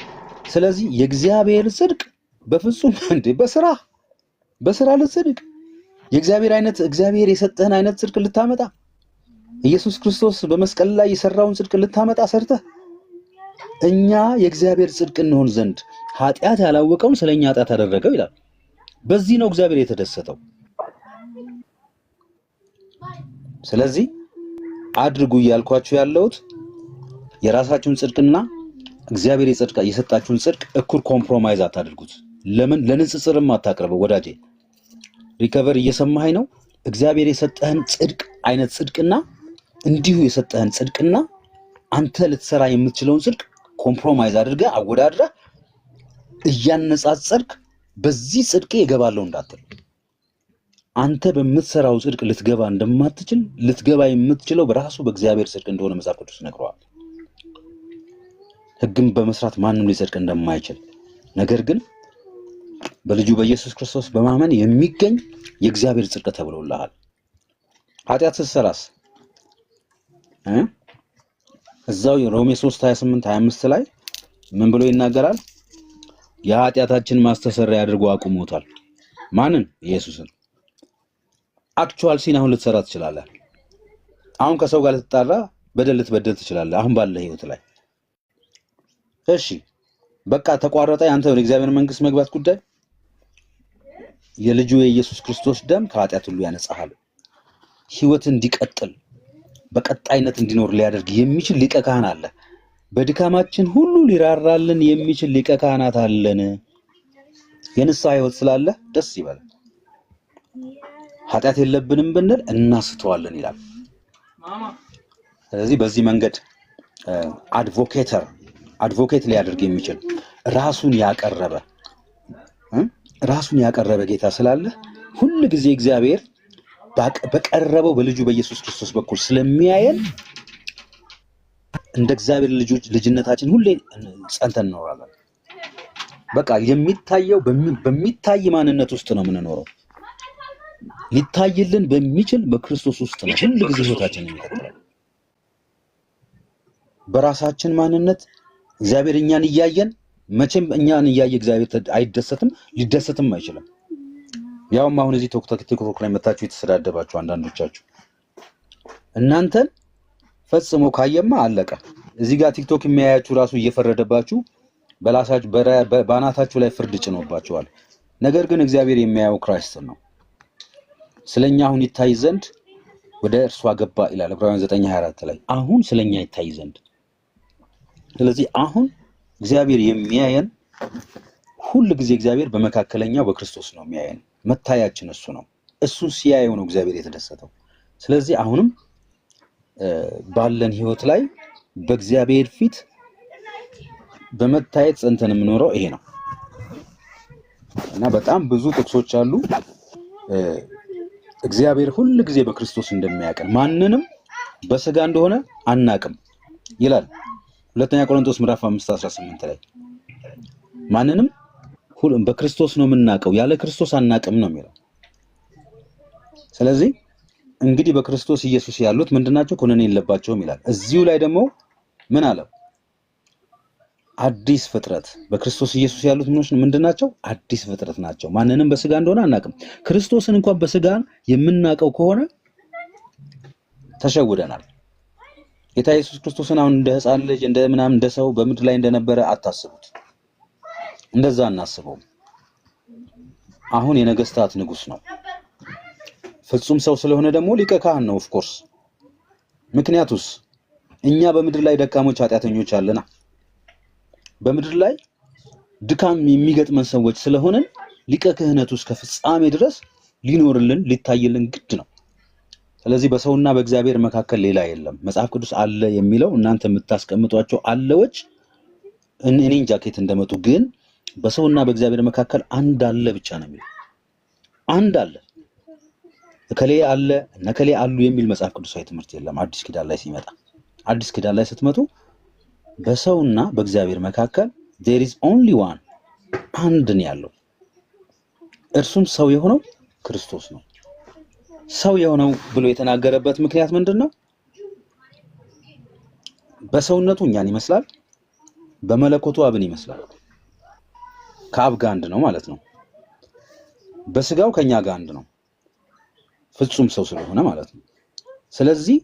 ስለዚህ የእግዚአብሔር ጽድቅ በፍጹም በስራ ልጽድቅ የእግዚአብሔር አይነት እግዚአብሔር የሰጠህን አይነት ጽድቅ ልታመጣ ኢየሱስ ክርስቶስ በመስቀል ላይ የሰራውን ጽድቅ ልታመጣ ሰርተህ እኛ የእግዚአብሔር ጽድቅ እንሆን ዘንድ ኃጢአት ያላወቀውን ስለኛ ኃጢአት አደረገው ይላል። በዚህ ነው እግዚአብሔር የተደሰተው። ስለዚህ አድርጉ እያልኳችሁ ያለሁት የራሳችሁን ጽድቅና እግዚአብሔር የሰጣችሁን ጽድቅ እኩል ኮምፕሮማይዝ አታድርጉት። ለምን ለንጽጽርም አታቀርበው ወዳጄ። ሪከቨር እየሰማኸኝ ነው? እግዚአብሔር የሰጠህን ጽድቅ አይነት ጽድቅና እንዲሁ የሰጠህን ጽድቅና አንተ ልትሰራ የምትችለውን ጽድቅ ኮምፕሮማይዝ አድርገህ አወዳድረህ እያነጻጸርክ በዚህ ጽድቄ እገባለሁ እንዳትል። አንተ በምትሰራው ጽድቅ ልትገባ እንደማትችል ልትገባ የምትችለው በራሱ በእግዚአብሔር ጽድቅ እንደሆነ መጽሐፍ ቅዱስ ነግሯል። ሕግም በመስራት ማንም ሊጸድቅ እንደማይችል ነገር ግን በልጁ በኢየሱስ ክርስቶስ በማመን የሚገኝ የእግዚአብሔር ጽድቅ ተብሎልሃል። ኃጢአት ስትሰራስ እዛው ሮሜ 3:28 25 ላይ ምን ብሎ ይናገራል? የኃጢአታችን ማስተሰሪያ አድርጎ አቁሞታል። ማንን? ኢየሱስን። አክቹዋል ሲን አሁን ልትሰራ ትችላለህ። አሁን ከሰው ጋር ልትጣራ በደል ልትበደል ትችላለህ። አሁን ባለ ህይወት ላይ እሺ በቃ ተቋረጠ። ያንተ ወደ እግዚአብሔር መንግስት መግባት ጉዳይ የልጁ የኢየሱስ ክርስቶስ ደም ከኃጢአት ሁሉ ያነጻሃል። ህይወት እንዲቀጥል በቀጣይነት እንዲኖር ሊያደርግ የሚችል ሊቀ ካህን አለ። በድካማችን ሁሉ ሊራራልን የሚችል ሊቀ ካህናት አለን። የንስሐ ህይወት ስላለ ደስ ይበል። ኃጢአት የለብንም ብንል እናስተዋለን ይላል። ስለዚህ በዚህ መንገድ አድቮኬት ሊያደርግ የሚችል ራሱን ያቀረበ ጌታ ስላለ ሁሉ ጊዜ እግዚአብሔር በቀረበው በልጁ በኢየሱስ ክርስቶስ በኩል ስለሚያየን እንደ እግዚአብሔር ልጅነታችን ሁሌ ጸንተን እንኖራለን። በቃ የሚታየው በሚታይ ማንነት ውስጥ ነው የምንኖረው። ሊታይልን በሚችል በክርስቶስ ውስጥ ነው ሁሉ ጊዜ ህይወታችን የሚቀጥለው። በራሳችን ማንነት እግዚአብሔር እኛን እያየን መቼም እኛን እያየ እግዚአብሔር አይደሰትም፣ ሊደሰትም አይችልም። ያውም አሁን እዚህ ቲክቶክ ላይ መታችሁ የተሰዳደባችሁ አንዳንዶቻችሁ እናንተን ፈጽሞ ካየማ አለቀ። እዚህ ጋር ቲክቶክ የሚያያችሁ ራሱ እየፈረደባችሁ በአናታችሁ ላይ ፍርድ ጭኖባችኋል። ነገር ግን እግዚአብሔር የሚያየው ክራይስትን ነው። ስለኛ አሁን ይታይ ዘንድ ወደ እርሱ አገባ ይላል ዕብራውያን 9:24 ላይ አሁን ስለኛ ይታይ ዘንድ። ስለዚህ አሁን እግዚአብሔር የሚያየን ሁሉ ጊዜ እግዚአብሔር በመካከለኛው በክርስቶስ ነው የሚያየን። መታያችን እሱ ነው። እሱን ሲያየው ነው እግዚአብሔር የተደሰተው። ስለዚህ አሁንም ባለን ህይወት ላይ በእግዚአብሔር ፊት በመታየት ጸንተን የምኖረው ይሄ ነው እና በጣም ብዙ ጥቅሶች አሉ። እግዚአብሔር ሁሉ ጊዜ በክርስቶስ እንደሚያቀን ማንንም በስጋ እንደሆነ አናቅም ይላል ሁለተኛ ቆሮንቶስ ምዕራፍ 5:18 ላይ ማንንም በክርስቶስ ነው የምናቀው፣ ያለ ክርስቶስ አናቅም ነው የሚለው። ስለዚህ እንግዲህ በክርስቶስ ኢየሱስ ያሉት ምንድናቸው? ኩነኔ የለባቸውም ይላል። እዚሁ ላይ ደግሞ ምን አለ? አዲስ ፍጥረት በክርስቶስ ኢየሱስ ያሉት ምንድናቸው? አዲስ ፍጥረት ናቸው። ማንንም በስጋ እንደሆነ አናቅም። ክርስቶስን እንኳን በስጋ የምናቀው ከሆነ ተሸውደናል። ጌታ ኢየሱስ ክርስቶስን አሁን እንደ ሕፃን ልጅ እንደ ምናምን እንደ ሰው በምድር ላይ እንደነበረ አታስቡት። እንደዛ እናስበው። አሁን የነገስታት ንጉስ ነው። ፍጹም ሰው ስለሆነ ደግሞ ሊቀ ካህን ነው ኦፍ ኮርስ። ምክንያቱስ እኛ በምድር ላይ ደካሞች ኃጢአተኞች አለና በምድር ላይ ድካም የሚገጥመን ሰዎች ስለሆነን ሊቀ ክህነቱ እስከ ፍጻሜ ድረስ ሊኖርልን ሊታይልን ግድ ነው። ስለዚህ በሰውና በእግዚአብሔር መካከል ሌላ የለም። መጽሐፍ ቅዱስ አለ የሚለው እናንተ የምታስቀምጧቸው አለዎች እኔን ጃኬት እንደመጡ ግን በሰውና በእግዚአብሔር መካከል አንድ አለ ብቻ ነው የሚለው። አንድ አለ እከሌ አለ እነከሌ አሉ የሚል መጽሐፍ ቅዱሳዊ ትምህርት የለም። አዲስ ኪዳን ላይ ሲመጣ አዲስ ኪዳን ላይ ስትመጡ በሰውና በእግዚአብሔር መካከል there is only one አንድ ነው ያለው። እርሱም ሰው የሆነው ክርስቶስ ነው። ሰው የሆነው ብሎ የተናገረበት ምክንያት ምንድነው? በሰውነቱ እኛን ይመስላል፣ በመለኮቱ አብን ይመስላል። ከአብ ጋር አንድ ነው ማለት ነው። በስጋው ከኛ ጋር አንድ ነው፣ ፍጹም ሰው ስለሆነ ማለት ነው። ስለዚህ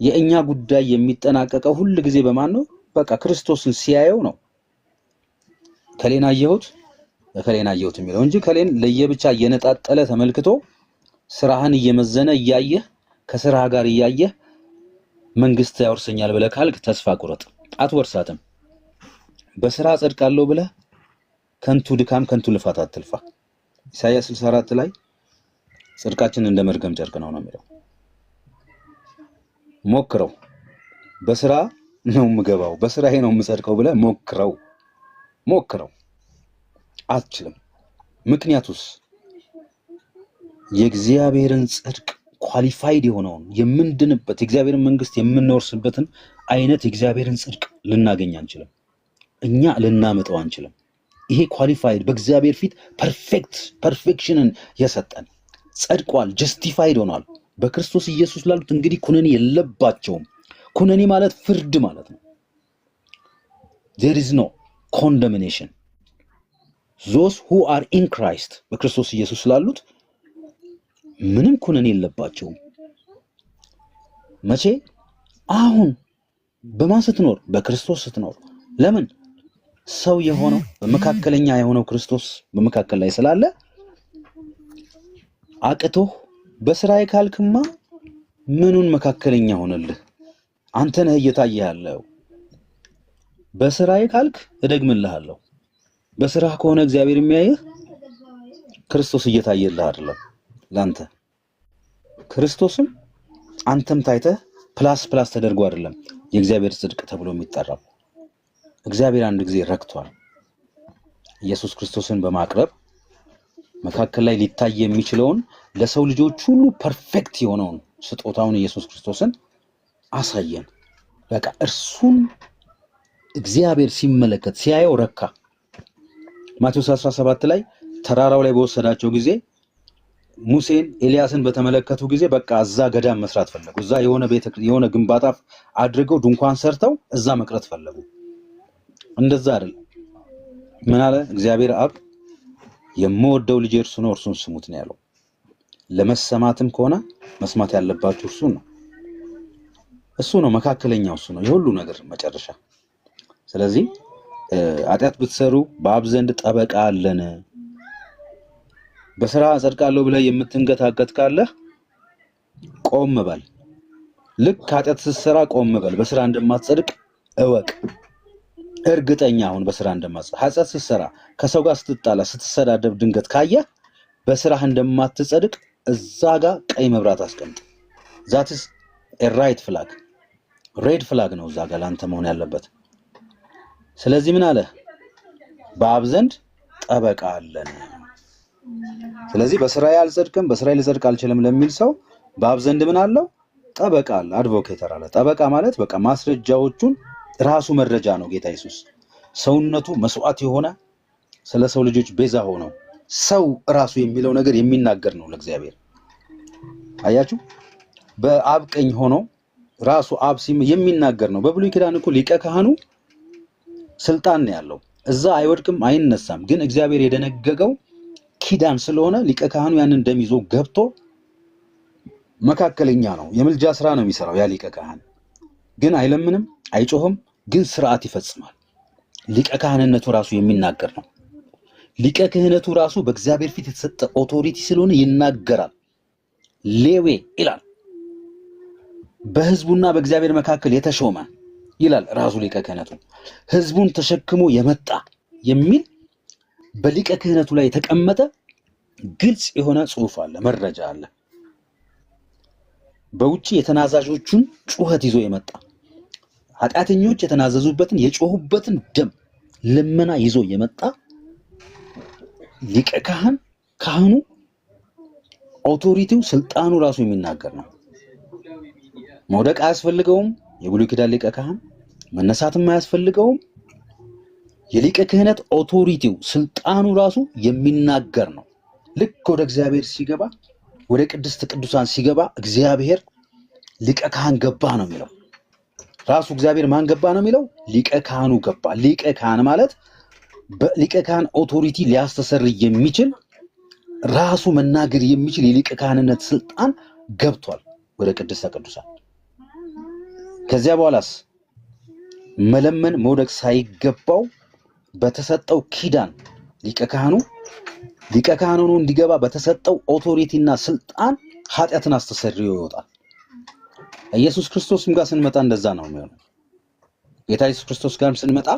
የእኛ ጉዳይ የሚጠናቀቀው ሁሉ ጊዜ በማን ነው? በቃ ክርስቶስን ሲያየው ነው። ከሌና አየሁት የሚለው እንጂ ከሌን ለየብቻ እየነጣጠለ ተመልክቶ ስራህን እየመዘነ እያየህ ከስራህ ጋር እያየህ መንግስት ያወርሰኛል ብለህ ካልክ ተስፋ ቁረጥ፣ አትወርሳትም። በስራ ጸድቃለሁ ብለህ ከንቱ ድካም ከንቱ ልፋት አትልፋ። ኢሳይያስ 64 ላይ ጽድቃችን እንደ መርገም ጨርቅ ነው የሚለው። ሞክረው፣ በስራ ነው የምገባው በስራዬ ነው የምጸድቀው ብለህ ሞክረው፣ አትችልም። ምክንያቱስ የእግዚአብሔርን ጽድቅ ኳሊፋይድ የሆነውን የምንድንበት የእግዚአብሔርን መንግስት የምንወርስበትን አይነት የእግዚአብሔርን ጽድቅ ልናገኝ አንችልም። እኛ ልናመጣው አንችልም። ይሄ ኳሊፋይድ በእግዚአብሔር ፊት ፐርፌክሽንን የሰጠን ጸድቋል፣ ጀስቲፋይድ ሆኗል። በክርስቶስ ኢየሱስ ላሉት እንግዲህ ኩነኔ የለባቸውም። ኩነኔ ማለት ፍርድ ማለት ነው። there is no condemnation those who are in Christ በክርስቶስ ኢየሱስ ስላሉት ምንም ኩነኔ የለባቸውም። መቼ? አሁን በማን ስትኖር? በክርስቶስ ስትኖር። ለምን? ሰው የሆነው በመካከለኛ የሆነው ክርስቶስ በመካከል ላይ ስላለ አቅቶህ በስራዬ ካልክማ ምኑን መካከለኛ ሆነልህ? አንተ ነህ እየታየህ ያለው። በስራዬ ካልክ እደግምልሃለሁ። በስራህ ከሆነ እግዚአብሔር የሚያይህ ክርስቶስ እየታየልህ አይደለም ላንተ። ክርስቶስም አንተም ታይተህ ፕላስ ተደርጎ አይደለም የእግዚአብሔር ጽድቅ ተብሎ የሚጠራው። እግዚአብሔር አንድ ጊዜ ረክቷል። ኢየሱስ ክርስቶስን በማቅረብ መካከል ላይ ሊታይ የሚችለውን ለሰው ልጆች ሁሉ ፐርፌክት የሆነውን ስጦታውን ኢየሱስ ክርስቶስን አሳየን። በቃ እርሱን እግዚአብሔር ሲመለከት ሲያየው ረካ። ማቴዎስ 17 ላይ ተራራው ላይ በወሰዳቸው ጊዜ ሙሴን ኤልያስን በተመለከቱ ጊዜ በቃ እዛ ገዳም መስራት ፈለጉ። እዛ የሆነ ግንባታ አድርገው ድንኳን ሰርተው እዛ መቅረት ፈለጉ። እንደዛ አይደል። ምን አለ እግዚአብሔር አብ? የምወደው ልጅ እርሱ ነው፣ እርሱን ስሙት ነው ያለው። ለመሰማትም ከሆነ መስማት ያለባችሁ እርሱ ነው። እሱ ነው መካከለኛው፣ እሱ ነው የሁሉ ነገር መጨረሻ። ስለዚህ ኃጢአት ብትሰሩ በአብ ዘንድ ጠበቃ አለን። በስራ ጸድቃለሁ ብለህ የምትንገታገት ካለህ ቆም በል። ልክ ኃጢአት ስትሰራ ቆም በል። በስራ እንደማትጸድቅ እወቅ። እርግጠኛ አሁን በስራ እንደማትጸድቅ። ኃጢአት ስትሰራ፣ ከሰው ጋር ስትጣላ፣ ስትሰዳደብ ድንገት ካየህ በስራህ እንደማትጸድቅ እዛ ጋር ቀይ መብራት አስቀምጥ። that is a right flag red flag ነው እዛ ጋር ላንተ መሆን ያለበት። ስለዚህ ምን አለ? በአብ ዘንድ ጠበቃ አለን። ስለዚህ በስራዬ አልጸድቅም፣ በስራዬ ልጸድቅ አልችልም ለሚል ሰው በአብ ዘንድ ምን አለው? ጠበቃ አለ። አድቮኬተር አለ። ጠበቃ ማለት በቃ ማስረጃዎቹን ራሱ መረጃ ነው። ጌታ ኢየሱስ ሰውነቱ መስዋዕት የሆነ ስለ ሰው ልጆች ቤዛ ሆኖ ሰው ራሱ የሚለው ነገር የሚናገር ነው ለእግዚአብሔር። አያችሁ? በአብ ቀኝ ሆኖ ራሱ አብ የሚናገር ነው። በብሉይ ኪዳን እኮ ሊቀ ካህኑ ስልጣን ነው ያለው። እዛ አይወድቅም አይነሳም። ግን እግዚአብሔር የደነገገው ኪዳን ስለሆነ ሊቀ ካህኑ ያንን ደም ይዞ ገብቶ መካከለኛ ነው። የምልጃ ስራ ነው የሚሰራው ያ ሊቀ ካህን። ግን አይለምንም፣ አይጮህም፣ ግን ስርዓት ይፈጽማል። ሊቀ ካህንነቱ ራሱ የሚናገር ነው። ሊቀ ክህነቱ ራሱ በእግዚአብሔር ፊት የተሰጠ ኦቶሪቲ ስለሆነ ይናገራል። ሌዌ ይላል በህዝቡና በእግዚአብሔር መካከል የተሾመ ይላል ራሱ ሊቀ ክህነቱ። ህዝቡን ተሸክሞ የመጣ የሚል በሊቀ ክህነቱ ላይ የተቀመጠ ግልጽ የሆነ ጽሑፍ አለ፣ መረጃ አለ። በውጪ የተናዛዦቹን ጩኸት ይዞ የመጣ ኃጢአተኞች የተናዘዙበትን የጮሁበትን ደም ልመና ይዞ የመጣ ሊቀ ካህኑ ኦቶሪቲው ስልጣኑ ራሱ የሚናገር ነው። መውደቅ አያስፈልገውም። የብሉይ ኪዳን ሊቀ ካህን መነሳትም አያስፈልገውም። የሊቀ ክህነት ኦቶሪቲው ስልጣኑ ራሱ የሚናገር ነው። ልክ ወደ እግዚአብሔር ሲገባ፣ ወደ ቅድስት ቅዱሳን ሲገባ እግዚአብሔር ሊቀ ካህን ገባ ነው የሚለው። ራሱ እግዚአብሔር ማን ገባ ነው የሚለው? ሊቀ ካህኑ ገባ። ሊቀ ካህን ማለት በሊቀ ካህን ኦቶሪቲ ሊያስተሰርይ የሚችል ራሱ መናገር የሚችል የሊቀ ካህንነት ስልጣን ገብቷል ወደ ቅድስተ ቅዱሳን። ከዚያ በኋላስ መለመን መውደቅ ሳይገባው በተሰጠው ኪዳን ሊቀ ካህኑ እንዲገባ በተሰጠው ኦቶሪቲና ስልጣን ኃጢአትን አስተሰርዮ ይወጣል። ኢየሱስ ክርስቶስም ጋር ስንመጣ እንደዛ ነው የሚሆነው። ጌታ ኢየሱስ ክርስቶስ ጋር ስንመጣ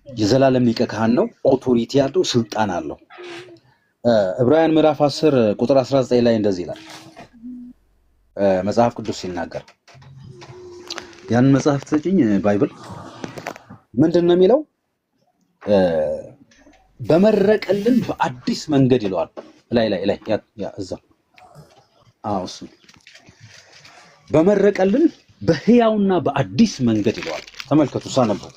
የዘላለም ሊቀ ካህን ነው። ኦቶሪቲ ያለው ስልጣን አለው። ዕብራውያን ምዕራፍ 10 ቁጥር 19 ላይ እንደዚህ ይላል መጽሐፍ ቅዱስ ሲናገር። ያን መጽሐፍ ተጭኝ ባይብል ምንድነው የሚለው? በመረቀልን በአዲስ መንገድ ይለዋል። ላይ ያ እዛ እሱ በመረቀልን በሕያውና በአዲስ መንገድ ይለዋል። ተመልከቱ ሳነበው።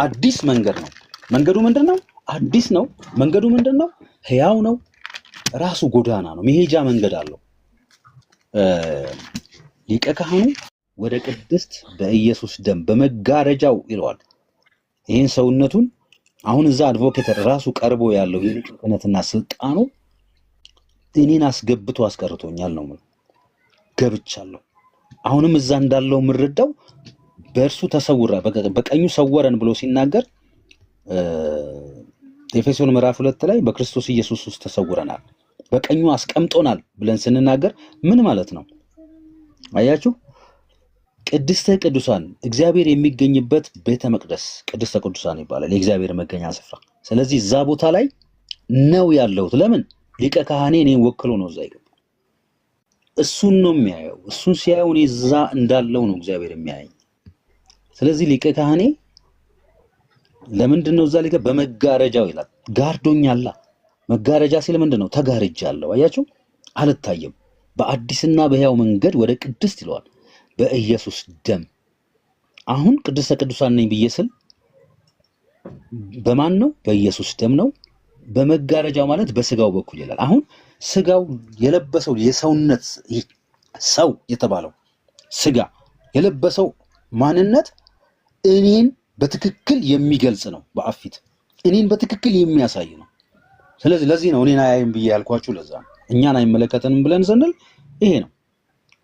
አዲስ መንገድ ነው። መንገዱ ምንድነው? አዲስ ነው። መንገዱ ምንድነው? ሕያው ነው። ራሱ ጎዳና ነው። መሄጃ መንገድ አለው። ሊቀ ካህኑ ወደ ቅድስት በኢየሱስ ደም በመጋረጃው ይለዋል። ይህን ሰውነቱን አሁን እዛ አድቮኬት ራሱ ቀርቦ ያለው የሊቀ ክህነትና ስልጣኑ እኔን አስገብቶ አስቀርቶኛል ነው ማለት ገብቻለሁ። አሁንም እዛ እንዳለው ምርዳው በእርሱ ተሰውራ በቀኙ ሰወረን ብሎ ሲናገር ኤፌሶን ምዕራፍ 2 ላይ በክርስቶስ ኢየሱስ ውስጥ ተሰውረናል በቀኙ አስቀምጦናል ብለን ስንናገር ምን ማለት ነው? አያችሁ፣ ቅድስተ ቅዱሳን እግዚአብሔር የሚገኝበት ቤተ መቅደስ ቅድስተ ቅዱሳን ይባላል፣ የእግዚአብሔር መገኛ ስፍራ። ስለዚህ እዛ ቦታ ላይ ነው ያለሁት። ለምን? ሊቀ ካህኔ እኔን ወክሎ ነው እዛ ይገባ። እሱን ነው የሚያየው። እሱን ሲያየው እኔ እዛ እንዳለው ነው እግዚአብሔር የሚያየኝ። ስለዚህ ሊቀ ካህኔ ለምንድን ነው እዛ ሊቀ በመጋረጃው ይላል። ጋርዶኛላ። መጋረጃ ሲል ምንድን ነው? ተጋርጃለሁ። አያችሁ፣ አልታየም። በአዲስና በሕያው መንገድ ወደ ቅድስት ይለዋል በኢየሱስ ደም። አሁን ቅድስተ ቅዱሳን ነኝ ብዬ ስል በማን ነው? በኢየሱስ ደም ነው። በመጋረጃው ማለት በስጋው በኩል ይላል። አሁን ስጋው የለበሰው የሰውነት ሰው የተባለው ስጋ የለበሰው ማንነት እኔን በትክክል የሚገልጽ ነው። በአብ ፊት እኔን በትክክል የሚያሳይ ነው። ስለዚህ ለዚህ ነው እኔን አያይም ብዬ ያልኳችሁ። ለዛ ነው እኛን አይመለከተንም ብለን ስንል ይሄ ነው።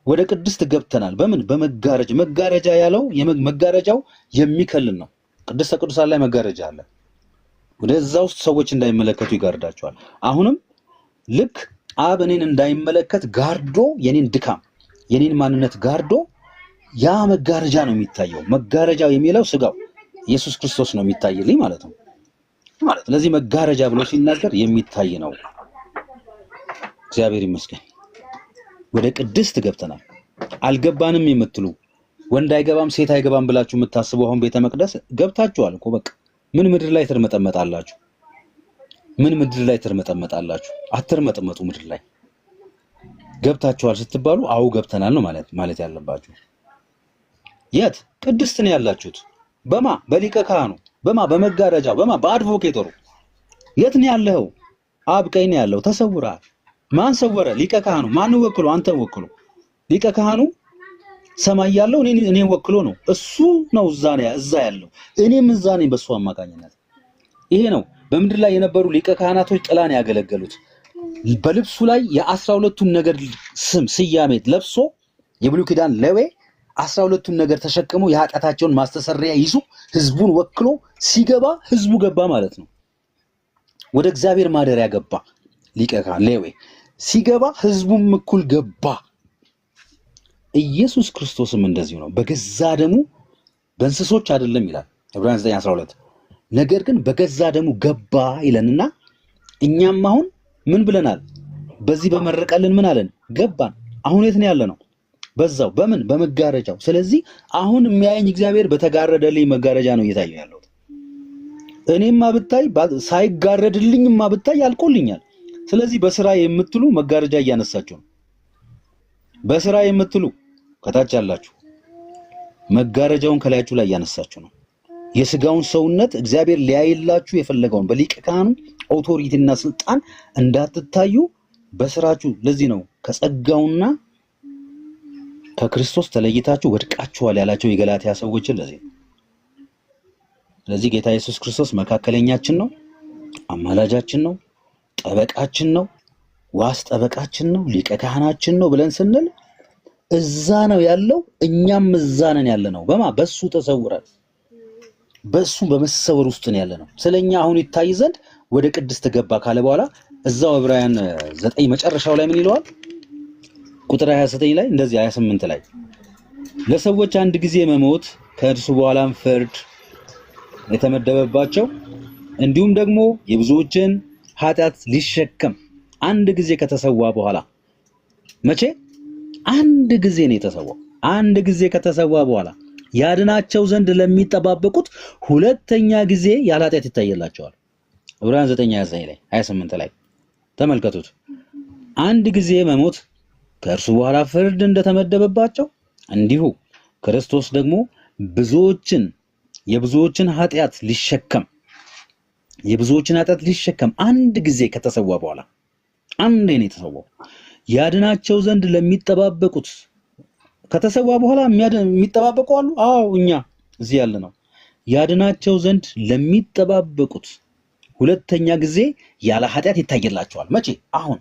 ወደ ቅድስት ገብተናል። በምን? በመጋረጃ። መጋረጃ ያለው መጋረጃው የሚከልል ነው። ቅድስተ ቅዱሳን ላይ መጋረጃ አለ። ወደዛ ውስጥ ሰዎች እንዳይመለከቱ ይጋርዳቸዋል። አሁንም ልክ አብ እኔን እንዳይመለከት ጋርዶ የኔን ድካም የኔን ማንነት ጋርዶ ያ መጋረጃ ነው የሚታየው። መጋረጃው የሚለው ስጋው ኢየሱስ ክርስቶስ ነው የሚታይልኝ ማለት ነው። ስለዚህ መጋረጃ ብሎ ሲናገር የሚታይ ነው። እግዚአብሔር ይመስገን። ወደ ቅድስት ገብተናል። አልገባንም የምትሉ ወንድ አይገባም ሴት አይገባም ብላችሁ የምታስቡ አሁን ቤተ መቅደስ ገብታችኋል እኮ በቃ። ምን ምድር ላይ ትርመጠመጣላችሁ? ምን ምድር ላይ ትርመጠመጣላችሁ? አትርመጥመጡ። ምድር ላይ ገብታችኋል ስትባሉ አው ገብተናል ነው ማለት ያለባችሁ። የት ቅድስት ነው ያላችሁት? በማ በሊቀ ካህኑ፣ በማ በመጋረጃው፣ በማ በአድቮኬተሩ። የት ነው ያለው? አብ ቀኝ ነው ያለው። ተሰውራል። ማን ሰወረ? ሊቀ ካህኑ። ማን ወክሎ? አንተን ወክሎ። ሊቀ ካህኑ ሰማይ ያለው እኔን ወክሎ ነው። እሱ ነው እዛ ያለው። እኔም እዛ ነኝ በሱ አማካኝነት። ይሄ ነው በምድር ላይ የነበሩ ሊቀ ካህናቶች ጥላን ያገለገሉት። በልብሱ ላይ የ12ቱን ነገድ ስያሜ ለብሶ የብሉይ ኪዳን ሌዊ 12ቱን ነገር ተሸክሞ የኃጢአታቸውን ማስተሰሪያ ይዞ ህዝቡን ወክሎ ሲገባ ህዝቡ ገባ ማለት ነው። ወደ እግዚአብሔር ማደሪያ ገባ። ሊቀ ካህን ሌዊ ሲገባ ህዝቡም እኩል ገባ። ኢየሱስ ክርስቶስም እንደዚሁ ነው። በገዛ ደሙ በእንስሶች አይደለም ይላል ዕብራውያን 9:12። ነገር ግን በገዛ ደሙ ገባ ይለንና እኛም አሁን ምን ብለናል? በዚህ በመረቀልን ምን አለን? ገባን። አሁን የት ነው ያለነው? በዛው በምን? በመጋረጃው። ስለዚህ አሁን የሚያየኝ እግዚአብሔር በተጋረደልኝ መጋረጃ ነው እየታየው ያለው። እኔማ ብታይ ሳይጋረድልኝማ ብታይ ያልቆልኛል። ስለዚህ በስራ የምትሉ መጋረጃ እያነሳችሁ ነው። በስራ የምትሉ ከታች ያላችሁ መጋረጃውን ከላያችሁ ላይ እያነሳችሁ ነው። የስጋውን ሰውነት እግዚአብሔር ሊያይላችሁ የፈለገውን በሊቀ ካህኑ ኦቶሪቲና ስልጣን እንዳትታዩ በስራችሁ። ለዚህ ነው ከጸጋውና ከክርስቶስ ተለይታችሁ ወድቃችኋል ያላቸው የገላትያ ሰዎችን። ለዚህ ነው። ስለዚህ ጌታ ኢየሱስ ክርስቶስ መካከለኛችን ነው፣ አማላጃችን ነው፣ ጠበቃችን ነው፣ ዋስ ጠበቃችን ነው፣ ሊቀ ካህናችን ነው ብለን ስንል እዛ ነው ያለው። እኛም እዛ ነን ያለነው። በማ በሱ ተሰውረን በሱ በመሰወር ውስጥ ነው ያለነው። ስለኛ አሁን ይታይ ዘንድ ወደ ቅድስት ገባ ካለ በኋላ እዛው ዕብራውያን 9 መጨረሻው ላይ ምን ይለዋል? ቁጥር 29 ላይ እንደዚህ 28 ላይ ለሰዎች አንድ ጊዜ መሞት ከእርሱ በኋላም ፍርድ የተመደበባቸው እንዲሁም ደግሞ የብዙዎችን ኃጢአት ሊሸከም አንድ ጊዜ ከተሰዋ በኋላ። መቼ? አንድ ጊዜ ነው የተሰዋው። አንድ ጊዜ ከተሰዋ በኋላ ያድናቸው ዘንድ ለሚጠባበቁት ሁለተኛ ጊዜ ያለ ኃጢአት ይታየላቸዋል። ዕብራውያን 9:29 ላይ 28 ላይ ተመልከቱት። አንድ ጊዜ መሞት ከእርሱ በኋላ ፍርድ እንደተመደበባቸው እንዲሁ ክርስቶስ ደግሞ የብዙዎችን ኃጢአት ሊሸከም አንድ ጊዜ ከተሰዋ በኋላ አንዴ ነው የተሰዋው። ያድናቸው ዘንድ ለሚጠባበቁት ከተሰዋ በኋላ የሚጠባበቁ አሉ። አዎ እኛ እዚህ ያለ ነው። ያድናቸው ዘንድ ለሚጠባበቁት ሁለተኛ ጊዜ ያለ ኃጢአት ይታየላቸዋል። መቼ? አሁን።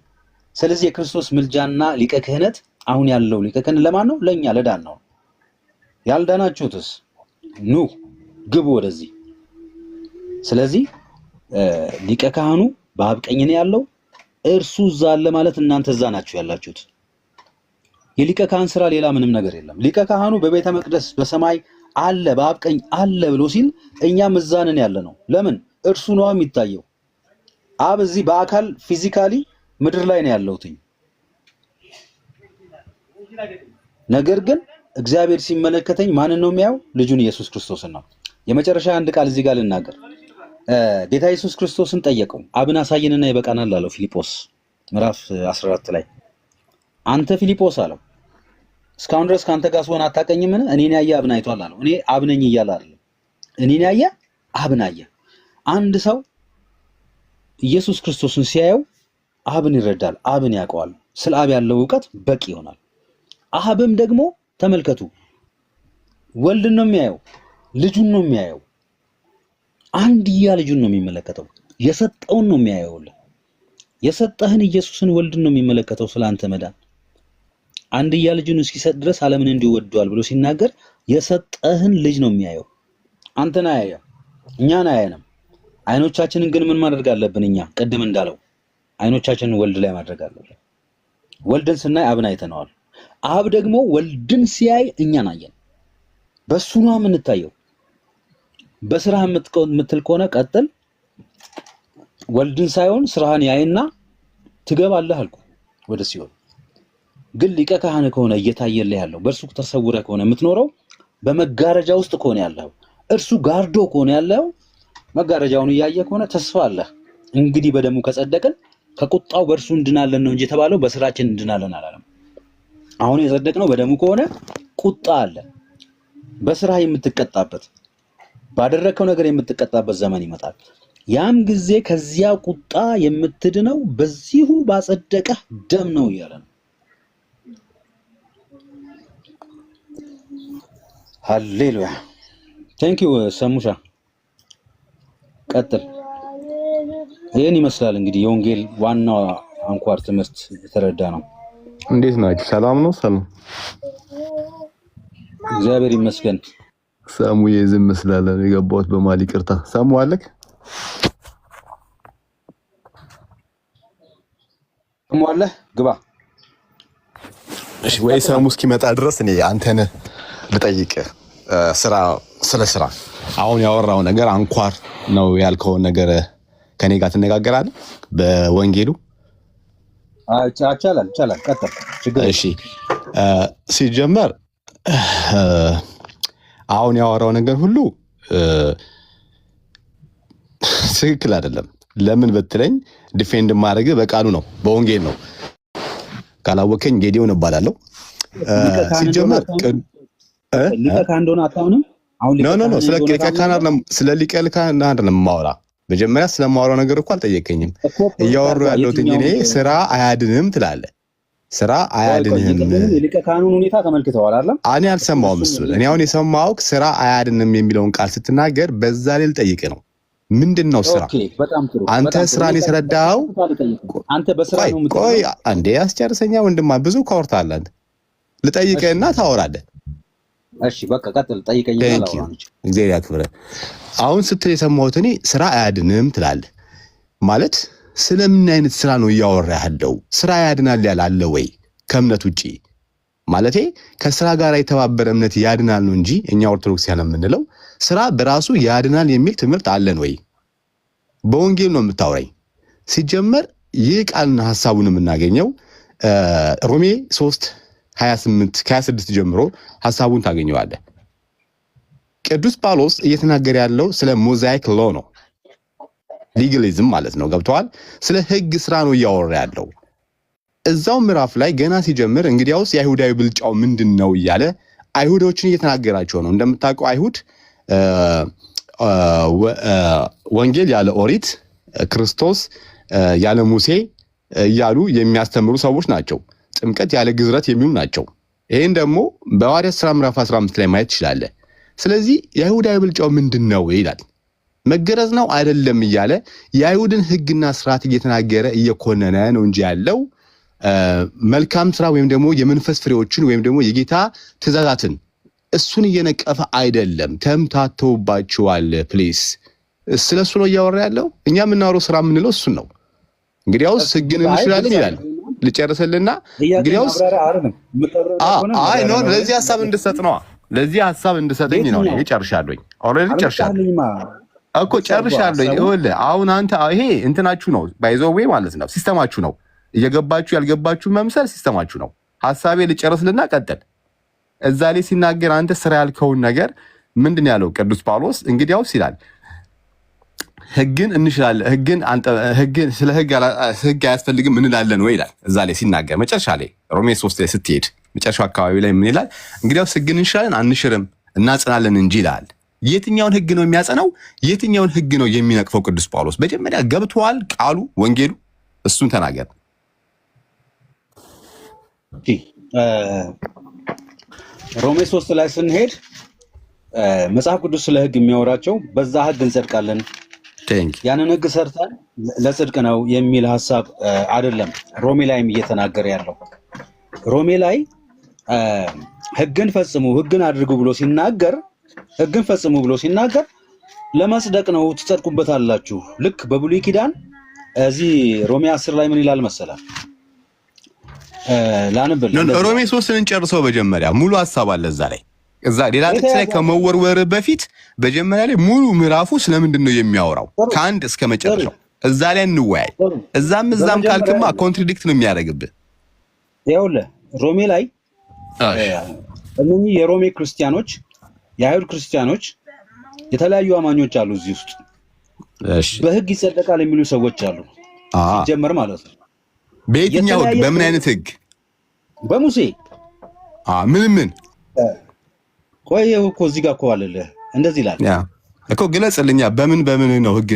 ስለዚህ የክርስቶስ ምልጃና ሊቀ ክህነት አሁን ያለው ሊቀ ክህነት ለማን ነው? ለኛ ለዳን ነው። ያልዳናችሁትስ ኑ ግቡ ወደዚህ። ስለዚህ ሊቀ ካህኑ በአብ ቀኝ ነው ያለው። እርሱ እዛ አለ ማለት እናንተ እዛ ናችሁ ያላችሁት። የሊቀ ካህን ስራ ሌላ ምንም ነገር የለም። ሊቀ ካህኑ በቤተ መቅደስ በሰማይ አለ በአብ ቀኝ አለ ብሎ ሲል እኛም እዛ ነን ያለ ነው። ለምን? እርሱ ነው የሚታየው። አብ እዚህ በአካል ፊዚካሊ ምድር ላይ ነው ያለውትኝ። ነገር ግን እግዚአብሔር ሲመለከተኝ ማንን ነው የሚያየው? ልጁን ኢየሱስ ክርስቶስን ነው። የመጨረሻ አንድ ቃል እዚህ ጋር ልናገር። ጌታ ኢየሱስ ክርስቶስን ጠየቀው። አብን አሳየንና ይበቃናል አለው ፊልጶስ ምዕራፍ 14 ላይ። አንተ ፊልጶስ አለው እስካሁን ድረስ ካንተ ጋር ስሆን አታውቀኝምን? እኔን ያየ አብን አይቷል አለው። እኔ አብ ነኝ እያለ አይደለም። እኔን ያየ አብን አየ። አንድ ሰው ኢየሱስ ክርስቶስን ሲያየው አብን ይረዳል፣ አብን ያውቀዋል። ስለ አብ ያለው ዕውቀት በቂ ይሆናል። አብም ደግሞ ተመልከቱ ወልድን ነው የሚያየው፣ ልጁን ነው የሚያየው። አንድያ ልጁን ነው የሚመለከተው። የሰጠውን ነው የሚያየው። የሰጠህን ኢየሱስን ወልድን ነው የሚመለከተው። ስላንተ መዳን አንድያ ልጁን እስኪሰጥ ድረስ ዓለምን እንዲወደዋል ብሎ ሲናገር የሰጠህን ልጅ ነው የሚያየው። አንተን አያየው፣ እኛን አያየንም። አይኖቻችንን ግን ምን ማድረግ አለብን? እኛ ቅድም እንዳለው አይኖቻችንን ወልድ ላይ ማድረግ አለብን። ወልድን ስናይ አብን አይተነዋል። አብ ደግሞ ወልድን ሲያይ እኛን አየን። በሱ ነው የምንታየው። በስራ የምትል ከሆነ ቀጥል። ወልድን ሳይሆን ስራህን ያይና ትገባለህ አልኩ ወደ ሲኦል። ግን ሊቀ ካህን ከሆነ እየታየልህ ያለው በእርሱ ተሰውረህ ከሆነ የምትኖረው በመጋረጃ ውስጥ ከሆነ ያለው እርሱ ጋርዶ ከሆነ ያለው መጋረጃውን እያየ ከሆነ ተስፋ አለህ። እንግዲህ በደሙ ከጸደቅን ከቁጣው በእርሱ እንድናለን ነው እንጂ የተባለው በስራችን እንድናለን አላለም። አሁን የጸደቅነው በደሙ ከሆነ ቁጣ አለ። በስራ የምትቀጣበት ባደረከው ነገር የምትቀጣበት ዘመን ይመጣል። ያም ጊዜ ከዚያ ቁጣ የምትድነው በዚሁ ባጸደቀህ ደም ነው እያለ ነው። ሃሌሉያ። ቴንኪው ሰሙሻ። ቀጥል። ይህን ይመስላል እንግዲህ የወንጌል ዋናው አንኳር ትምህርት የተረዳ ነው። እንዴት ናችሁ? ሰላም ነው? ሰላም እግዚአብሔር ይመስገን። ሳሙዬ ዝም ስላለ ነው የገባሁት በማል ይቅርታ። ሳሙ አለክ? ሳሙ አለ? ግባ። እሺ፣ ወይ ሳሙ እስኪመጣ ድረስ እኔ አንተን ልጠይቅ። ስለ ስራ አሁን ያወራው ነገር አንኳር ነው ያልከውን ነገር ከኔ ጋር ትነጋገራለህ በወንጌሉ? ይቻላል። ቀጥል። እሺ፣ ሲጀመር አሁን ያወራው ነገር ሁሉ ትክክል አይደለም። ለምን ብትለኝ ዲፌንድ ማድረግ በቃሉ ነው፣ በወንጌል ነው። ካላወቀኝ ጌዲዮን እባላለሁ። ሲጀመር ሊቀ ካህን እንደሆነ አታምንም? አሁን ኖ ስለ ሊቀ ካህን አይደለም የማወራ። መጀመሪያ ስለማወራው ነገር እኮ አልጠየቀኝም። እያወሩ ያለሁት እኔ ስራ አያድንም ትላለህ። ስራ አያድንም። የሊቀ ካህኑን ሁኔታ ተመልክተዋል አይደል? እኔ አልሰማሁም እሱን። እኔ አሁን የሰማሁት ስራ አያድንም የሚለውን ቃል ስትናገር በዛ ላይ ልጠይቅህ ነው። ምንድነው ስራ? አንተ ስራን የተረዳኸው አንተ በስራ ነው የምትለው። ቆይ አንዴ አስጨርሰኛ ወንድማ፣ ብዙ ካወርታለህ አንተ። ልጠይቅህና ታወራለህ። እሺ በቃ ቀጥል፣ ጠይቀኝና ላውራ። እግዚአብሔር ያክብረህ። አሁን ስትል የሰማሁት እኔ ስራ አያድንም ትላለህ ማለት ስለምን አይነት ስራ ነው እያወራህ ያለው? ስራ ያድናል ያላለ ወይ ከእምነት ውጪ? ማለቴ ከስራ ጋር የተባበረ እምነት ያድናል ነው እንጂ እኛ ኦርቶዶክሳውያን የምንለው ስራ በራሱ ያድናል የሚል ትምህርት አለን ወይ? በወንጌል ነው የምታወራኝ። ሲጀመር ይህ ቃልና ሐሳቡን የምናገኘው ሮሜ 3:28 ከ26 ጀምሮ ሐሳቡን ታገኘዋለህ። ቅዱስ ጳውሎስ እየተናገረ ያለው ስለ ሞዛይክ ሎ ነው፣ ሊጋሊዝም ማለት ነው። ገብተዋል? ስለ ህግ ስራ ነው እያወራ ያለው። እዛው ምዕራፍ ላይ ገና ሲጀምር እንግዲያውስ የአይሁዳዊ ብልጫው ምንድነው እያለ አይሁዶችን እየተናገራቸው ነው። እንደምታውቀው አይሁድ ወንጌል ያለ ኦሪት፣ ክርስቶስ ያለ ሙሴ እያሉ የሚያስተምሩ ሰዎች ናቸው። ጥምቀት ያለ ግዝረት የሚሉ ናቸው። ይህን ደግሞ በሐዋርያት ሥራ ምዕራፍ 15 ላይ ማየት ትችላለህ። ስለዚህ የአይሁዳዊ ብልጫው ምንድን ነው ይላል። መገረዝ ነው አይደለም እያለ የአይሁድን ሕግና ስርዓት እየተናገረ እየኮነነ ነው እንጂ ያለው መልካም ስራ ወይም ደግሞ የመንፈስ ፍሬዎችን ወይም ደግሞ የጌታ ትእዛዛትን እሱን እየነቀፈ አይደለም። ተምታተውባቸዋል። ፕሊስ ስለሱ ነው እያወራ ያለው። እኛ የምናወራው ስራ የምንለው እሱን ነው። እንግዲያውስ ሕግን እንችላለን ይላል። ልጨርስልና እንግዲያውስ አይ ኖ ለዚህ ሐሳብ እንድሰጥ ነው። ለዚህ ሐሳብ እንድሰጠኝ ነው። እኔ ጨርሻለሁ። ኦልሬዲ ጨርሻለሁ እኮ ጨርሻለሁ። ይኸውልህ አሁን አንተ ይሄ እንትናችሁ ነው ባይዘው ወይ ማለት ነው ሲስተማችሁ ነው። እየገባችሁ ያልገባችሁ መምሰል ሲስተማችሁ ነው። ሐሳቤ ልጨርስልና ቀጥል። እዛ ላይ ሲናገር አንተ ስራ ያልከውን ነገር ምንድን ያለው ቅዱስ ጳውሎስ እንግዲያውስ ይላል ሕግን እንሽላለን ሕግን ስለ ሕግ አያስፈልግም እንላለን ወይ ይላል። እዛ ላይ ሲናገር መጨረሻ ላይ ሮሜ 3 ላይ ስትሄድ መጨረሻው አካባቢ ላይ ምን ይላል? እንግዲያውስ ሕግን እንሽላለን አንሽርም እናጽናለን እንጂ ይላል። የትኛውን ሕግ ነው የሚያጸናው? የትኛውን ሕግ ነው የሚነቅፈው ቅዱስ ጳውሎስ? መጀመሪያ ገብቷል ቃሉ ወንጌሉ፣ እሱን ተናገር። ሮሜ 3 ላይ ስንሄድ መጽሐፍ ቅዱስ ስለ ሕግ የሚያወራቸው በዛ ሕግ እንጸድቃለን፣ ያንን ሕግ ሰርተን ለጽድቅ ነው የሚል ሐሳብ አይደለም። ሮሜ ላይም እየተናገረ ያለው ሮሜ ላይ ሕግን ፈጽሙ ሕግን አድርጉ ብሎ ሲናገር ሕግን ፈጽሙ ብሎ ሲናገር ለማጽደቅ ነው ትጸድቁበታላችሁ። ልክ በብሉይ ኪዳን እዚህ ሮሜ 10 ላይ ምን ይላል መሰለህ? ሮሜ 3ን እንጨርሰው። መጀመሪያ ሙሉ ሐሳብ አለ እዛ ላይ። እዛ ሌላ ጥቅስ ላይ ከመወርወር በፊት መጀመሪያ ላይ ሙሉ ምዕራፉ ስለምንድን ነው የሚያወራው ከአንድ እስከ መጨረሻው እዛ ላይ እንወያይ። እዛም ካልክማ ኮንትራዲክት ነው የሚያደርግብህ። ይኸውልህ ሮሜ ላይ እነኚህ የሮሜ ክርስቲያኖች የአይሁድ ክርስቲያኖች የተለያዩ አማኞች አሉ እዚህ ውስጥ። በሕግ ይጸደቃል የሚሉ ሰዎች አሉ ሲጀመር ማለት ነው። በየትኛው ሕግ? በምን አይነት ሕግ? በሙሴ ምን ቆይ እኮ እዚህ ጋር እኮ አለልህ እንደዚህ ይላል እኮ ግለጽልኛ። በምን ነው ሕግ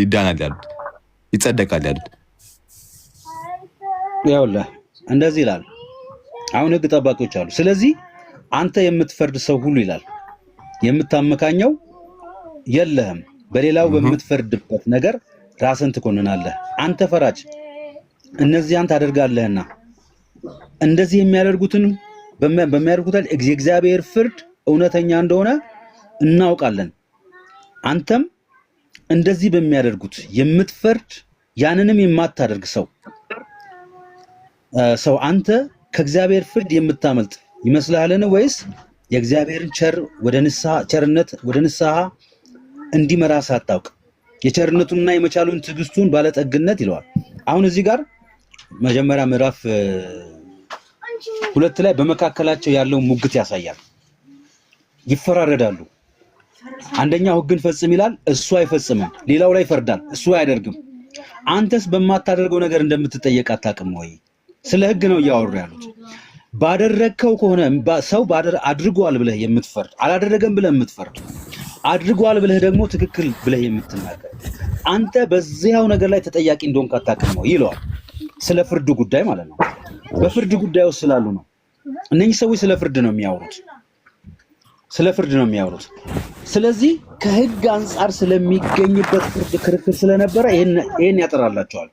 ይዳናል ያሉት ይጸደቃል ያሉት? ይኸውልህ እንደዚህ ይላል። አሁን ሕግ ጠባቂዎች አሉ። ስለዚህ አንተ የምትፈርድ ሰው ሁሉ ይላል የምታመካኘው የለህም፣ በሌላው በምትፈርድበት ነገር ራስን ትኮንናለህ። አንተ ፈራጅ እነዚያን ታደርጋለህና እንደዚህ የሚያደርጉትን በሚያደርጉት የእግዚአብሔር ፍርድ እውነተኛ እንደሆነ እናውቃለን። አንተም እንደዚህ በሚያደርጉት የምትፈርድ ያንንም የማታደርግ ሰው አንተ ከእግዚአብሔር ፍርድ የምታመልጥ ይመስልሃልን? ወይስ የእግዚአብሔርን ቸርነት ወደ ንስሐ እንዲመራ ሳታውቅ የቸርነቱንና የመቻሉን ትዕግስቱን ባለጠግነት ይለዋል። አሁን እዚህ ጋር መጀመሪያ ምዕራፍ 2 ላይ በመካከላቸው ያለውን ሙግት ያሳያል። ይፈራረዳሉ። አንደኛው ሕግን ፈጽም ይላል፣ እሱ አይፈጽምም። ሌላው ላይ ይፈርዳል፣ እሱ አያደርግም። አንተስ በማታደርገው ነገር እንደምትጠየቅ አታውቅም ወይ? ስለ ሕግ ነው እያወሩ ያሉት። ባደረግከው ከሆነ ሰው አድርጓል ብለህ የምትፈርድ፣ አላደረገም ብለህ የምትፈርድ፣ አድርጓል ብለህ ደግሞ ትክክል ብለህ የምትናገር አንተ በዚያው ነገር ላይ ተጠያቂ እንደሆንክ አታውቅም ወይ ይለዋል። ስለ ፍርድ ጉዳይ ማለት ነው። በፍርድ ጉዳይ ውስጥ ስላሉ ነው እነኚህ ሰዎች ስለ ፍርድ ነው የሚያወሩት። ስለዚህ ከሕግ አንጻር ስለሚገኝበት ፍርድ ክርክር ስለነበረ ይሄን ያጠራላቸዋል።